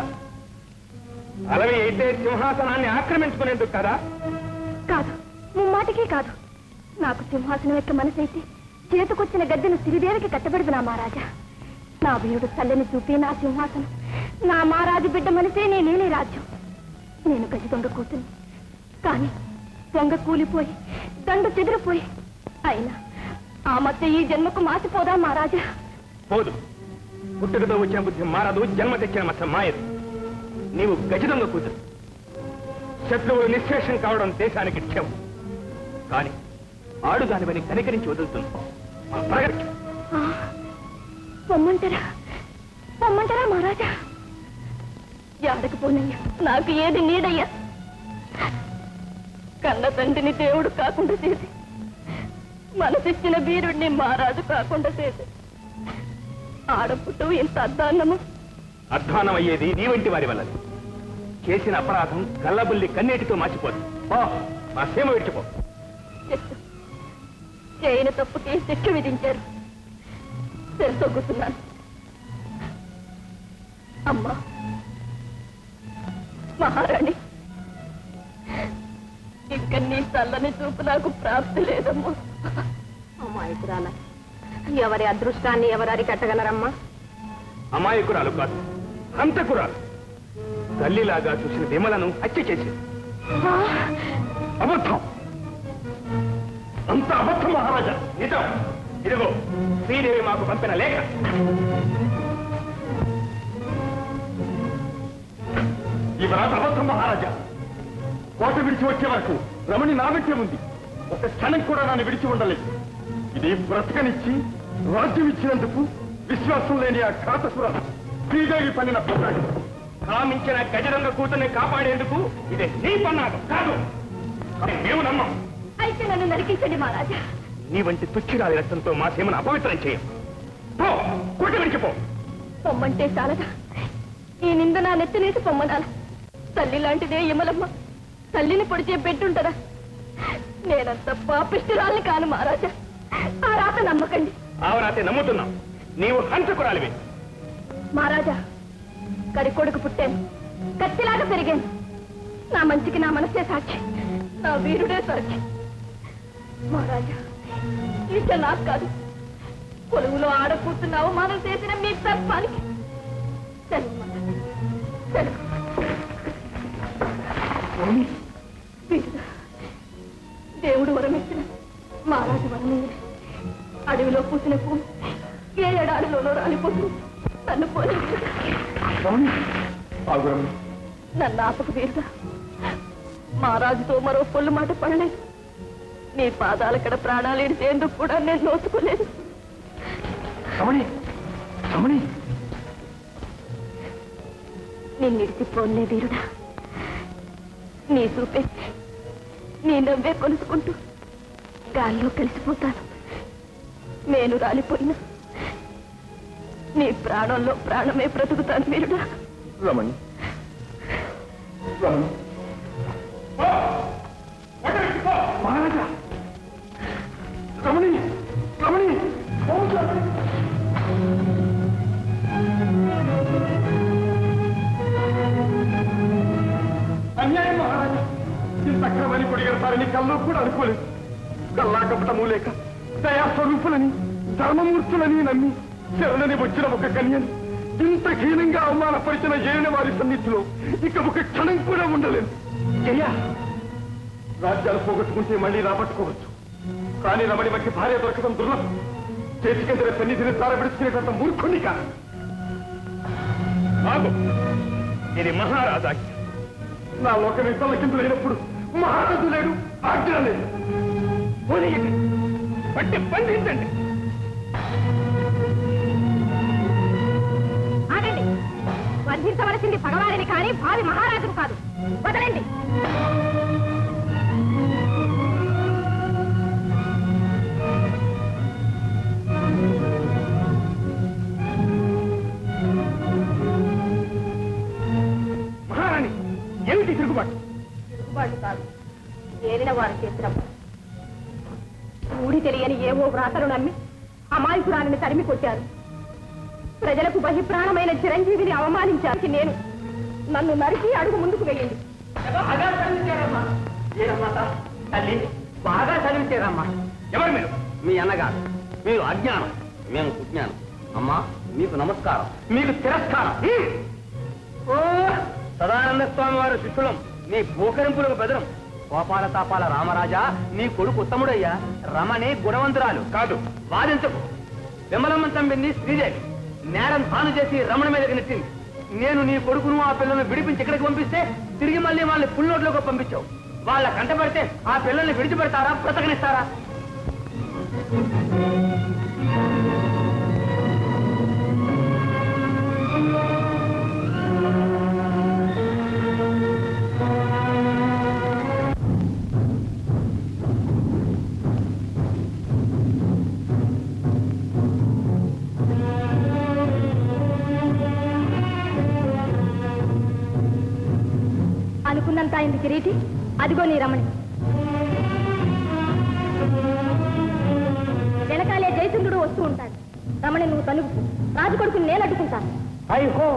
అలవి అయితే సింహాసనాన్ని ఆక్రమించుకునేందుకు కదా? కాదు, ముమ్మాటికి కాదు. నాకు సింహాసనం యొక్క మనసైతే చేతుకొచ్చిన గద్దెను సిరిదేవికి కట్టబెడదు నా మహారాజా. నా వీరుడు తల్లిని చూపి నా సింహాసనం, నా మహారాజు బిడ్డ మనసే నేనే రాజ్యం. నేను గజ దొంగ కూతుని కానీ దొంగ కూలిపోయి దండు చెదిరిపోయి అయినా ఆ మధ్య ఈ జన్మకు మాసిపోదా మహారాజా? పోదు. పుట్టుకతో వచ్చిన బుద్ధి మారదు, జన్మ తెచ్చిన మచ్చ మాయదు. నీవు గజ దొంగ కూతురు. శత్రువులు నిశ్శేషం కావడం దేశానికి క్షేమం. కానీ ఆడుదానివని కనికరించి వదులుతుంది. పొమ్మంటారా పొమ్మంటారా మహారాజా? ఎవరికి పోనయ్యా, నాకు ఏది నీడయ్యా? కన్న తండ్రిని దేవుడు కాకుండా చేసి మనసిచ్చిన వీరుడిని మహారాజు కాకుండా చేసి ఆడపుట్టు ఇంత అద్దాన్నము. అధ్వానం అయ్యేది నీ వంటి వారి వల్ల. చేసిన అపరాధం గల్లబుల్లి కన్నీటితో మార్చిపోదు. మా సీమ విడిచిపో. చేయని తప్పుకి శిక్ష విధించారు, తెలుసొక్కుతున్నాను. అమ్మా మహారాణి, ఇంకా నీ చల్లని చూపు నాకు ప్రాప్తి లేదమ్మా. అమాయకురాల, ఎవరి అదృష్టాన్ని ఎవరు అరికట్టగలరమ్మా? అమాయకురాలు కాదు, హంతకురాలు. తల్లిలాగా చూసిన విమలను హత్య చేసి అబద్ధం, అంత అబద్ధం మహారాజా. నిజం. ఇదిగో శ్రీదేవి మాకు పంపిన లేఖ. ఈ వ్రాత అబద్ధం మహారాజా. కోట విడిచి వచ్చే వరకు రమణి నా వెంటే ఉంది. ఒక క్షణం కూడా నన్ను విడిచి ఉండలేదు. ఇది బ్రతకనిచ్చి రాజ్యం ఇచ్చినందుకు విశ్వాసం లేని ఆ ఘాతసుర శ్రీదేవి పన్నిన పన్నాడు. కామించిన గజరంగ కూతుర్ని కాపాడేందుకు ఇదే నీ పన్నాడు కాదు. మేము నమ్మం. అయితే నన్ను నరికించండి మహారాజా. నీ వంటి తుచ్చిరాలి రక్తంతో మా సీమను అపవిత్రం చేయం. పో, కోటి విడిచిపో. పొమ్మంటే చాలదా? ఈ నింద నా నెత్తనేసి పొమ్మనాల. తల్లి లాంటిదే యమలమ్మ, తల్లిని పొడిచే పెట్టుంటదా? నేనంత పాపిష్టిరాల్ని కాను మహారాజా. ఆ రాత నమ్మకండి. ఆవరాతే నమ్ముతున్నాం. నీవు హంతకురాలివి. మహారాజా, కరి కొడుకు పుట్టాను, కత్తిలాగా పెరిగాను. నా మంచికి నా మనసే సాక్షి, నా వీరుడే సాక్షి. మహారాజా, ఇష్ట నాకు కాదు, కొలువులో ఆడకూర్చున్న అవమానం చేసిన మీ తత్వానికి సెలవు మహారాజా, సెలవు. వీరుడా, దేవుడు వరమిచ్చిన మహారాజు వరమేయలే. అడవిలో పూసిన పువ్వు ఏ ఎడారిలోనో రాలిపోతుంది. నన్ను పోనీ, నన్ను ఆపకు వీరుడా. మహారాజుతో మరో పొల్లు మాట పడలేదు. నీ పాదాలక్కడ ప్రాణాలు ఇడిచేందుకు కూడా నేను నోచుకోలేదు. నిన్నిడిచిపోలే వీరుడా. నీ చూపే, నీ నవ్వే కొలుసుకుంటూ గాల్లో కలిసిపోతాను. నేను రాలిపోయినా నీ ప్రాణంలో ప్రాణమే బ్రతుకుతాను వీరుడా. రమణి, మహారాజా, రమణి, రమణి, అన్యాయం మహారాజా. ఇంత క్రమాన్ని పొడిగడతారని కల్లో కూడా అనుకోలేదు. కల్లా కపటము లేక దయాస్వరూపులని ధర్మమూర్తులని నమ్మి శరణని వచ్చిన ఒక కన్యని ఇంత హీనంగా అవమానపరిచిన ఏలిన వారి సన్నిధిలో ఇక ఒక క్షణం కూడా ఉండలేదు. జయ, రాజ్యాలు పోగొట్టుకుంటే మళ్ళీ రాబట్టుకోవచ్చు, కానీ రమణి వంటి భార్య దొరకడం దుర్లభం. చేతికెదిరే సన్నిధిని తారబెడుచుకునేటంత మూర్ఖుని కాదు. ఆగు, ఇది మహారాజాకి. నా లోకం తల కింద లేనప్పుడు మహారాజు లేడు, ఆజ్ఞ లేదు. పోనీయండి, పట్టి బంధించండి. ఆగండి. బంధించవలసింది భగవానిని కానీ భావి మహారాజును కాదు. వదలండి. మహారాణి, ఏమిటి తిరుగుబాటు? తిరుగుబాటు కాదు, ఏలిన వారు చేసిన ఊడి తెలియని ఏవో వ్రాతలు నమ్మి అమాయకురాలిని తరిమి కొట్టారు. ప్రజలకు బహిప్రాణమైన చిరంజీవిని అవమానించారు. నేను నన్ను నరికి అడుగు ముందుకు వెయ్యండి. బాగా చదివించారమ్మా. తల్లి, బాగా చదివించారమ్మా. ఎవరు మీరు? మీ అన్నగారు. మీరు అజ్ఞానం, మేము సుజ్ఞానం. అమ్మా, మీకు నమస్కారం, మీకు తిరస్కారం. ఓ సదానంద స్వామి వారి శిష్యులం, నీ భూకరింపులకు బెదరం. కోపాల తాపాల రామరాజా, నీ కొడుకు ఉత్తముడయ్యా. రమణి గుణవంతురాలు కాదు, వాదించకు. విమలమ్మ చంపింది శ్రీదేవి. నేరం తాను చేసి రమణ మీదకి నెట్టింది. నేను నీ కొడుకును ఆ పిల్లల్ని విడిపించి ఇక్కడికి పంపిస్తే తిరిగి మళ్ళీ వాళ్ళని పుల్లోట్లోకి పంపించావు. వాళ్ళ కంటపడితే ఆ పిల్లల్ని విడిచిపెడతారా, బ్రతకనిస్తారా? అనుకున్నంత అయింది కిరీటి. అదిగో నీ రమణి. వెనకాలే జయచంద్రుడు వస్తూ ఉంటాడు. రమణి నువ్వు తలుపు, రాజు కొడుకుని నేను అడ్డుకుంటాను. అయ్యో,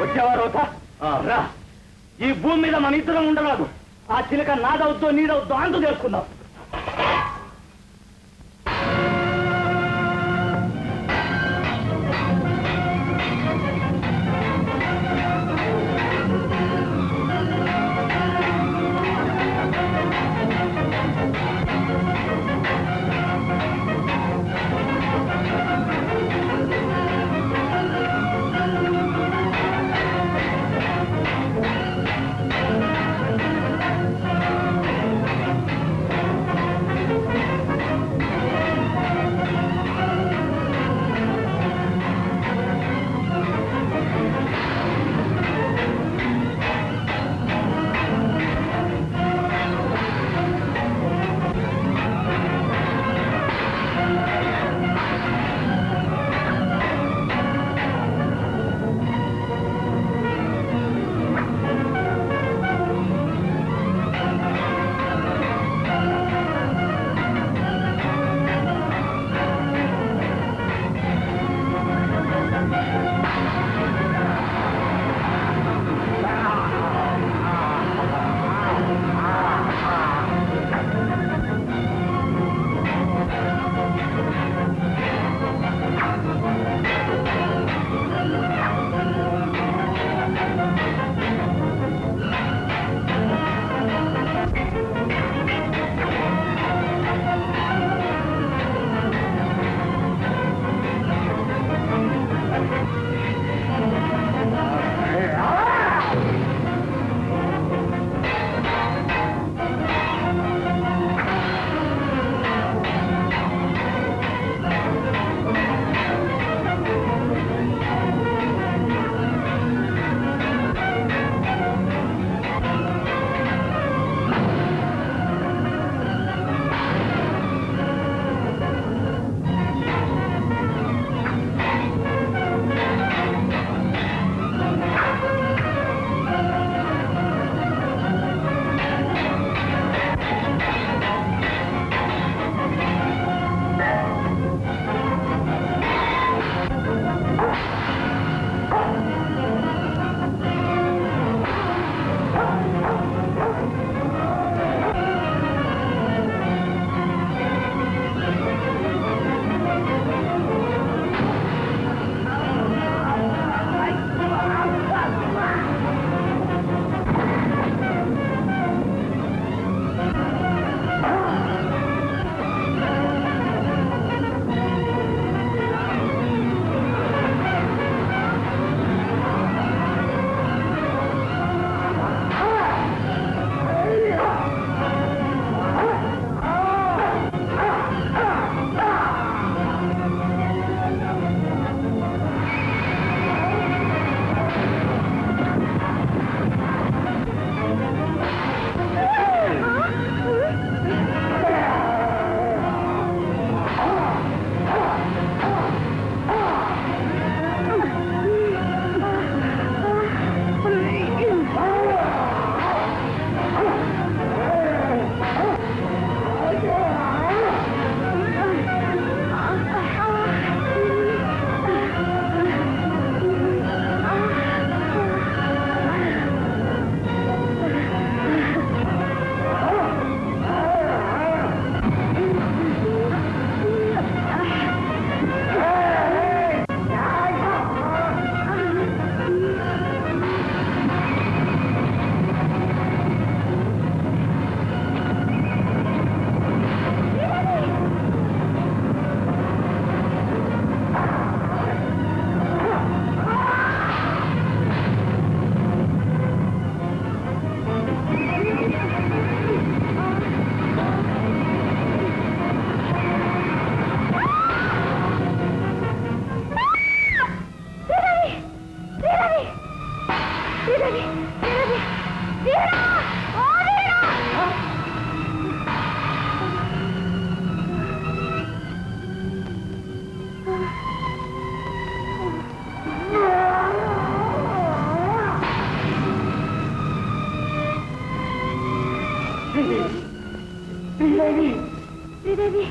వచ్చావా రోత రా. ఈ భూమి మీద మన ఇద్దరం ఉండరాదు. ఆ చిలక నాదవుద్దో నీదవుద్దో అంటూ తెలుసుకుందాం.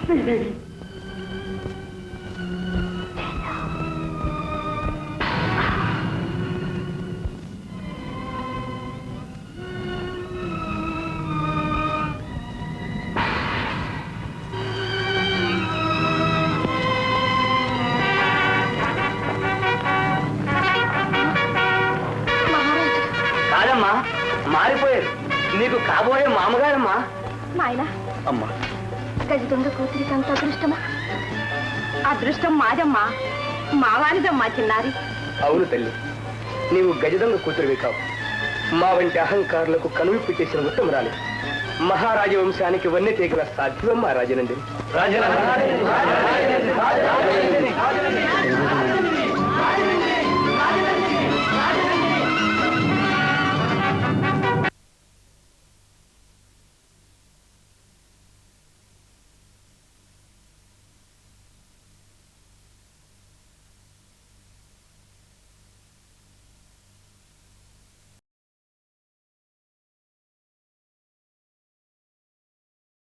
శ్రీదేవి మారిపోయారు. నీకు కాబోయే మామగారమ్మా. నాయన అమ్మా, గజ దొంగ కూతురికి అంత అదృష్టమా? అదృష్టం మాదమ్మా, మావానిదమ్మా చిన్నారి. అవును తల్లి, నీవు గజదొంగ కూతురివి కావు. మా వంటి అహంకారులకు కనువిప్పు చేసిన ఉత్తమరాలి. మహారాజ వంశానికి వన్నె తీగల సాధ్యమమ్మా రాజనందిని.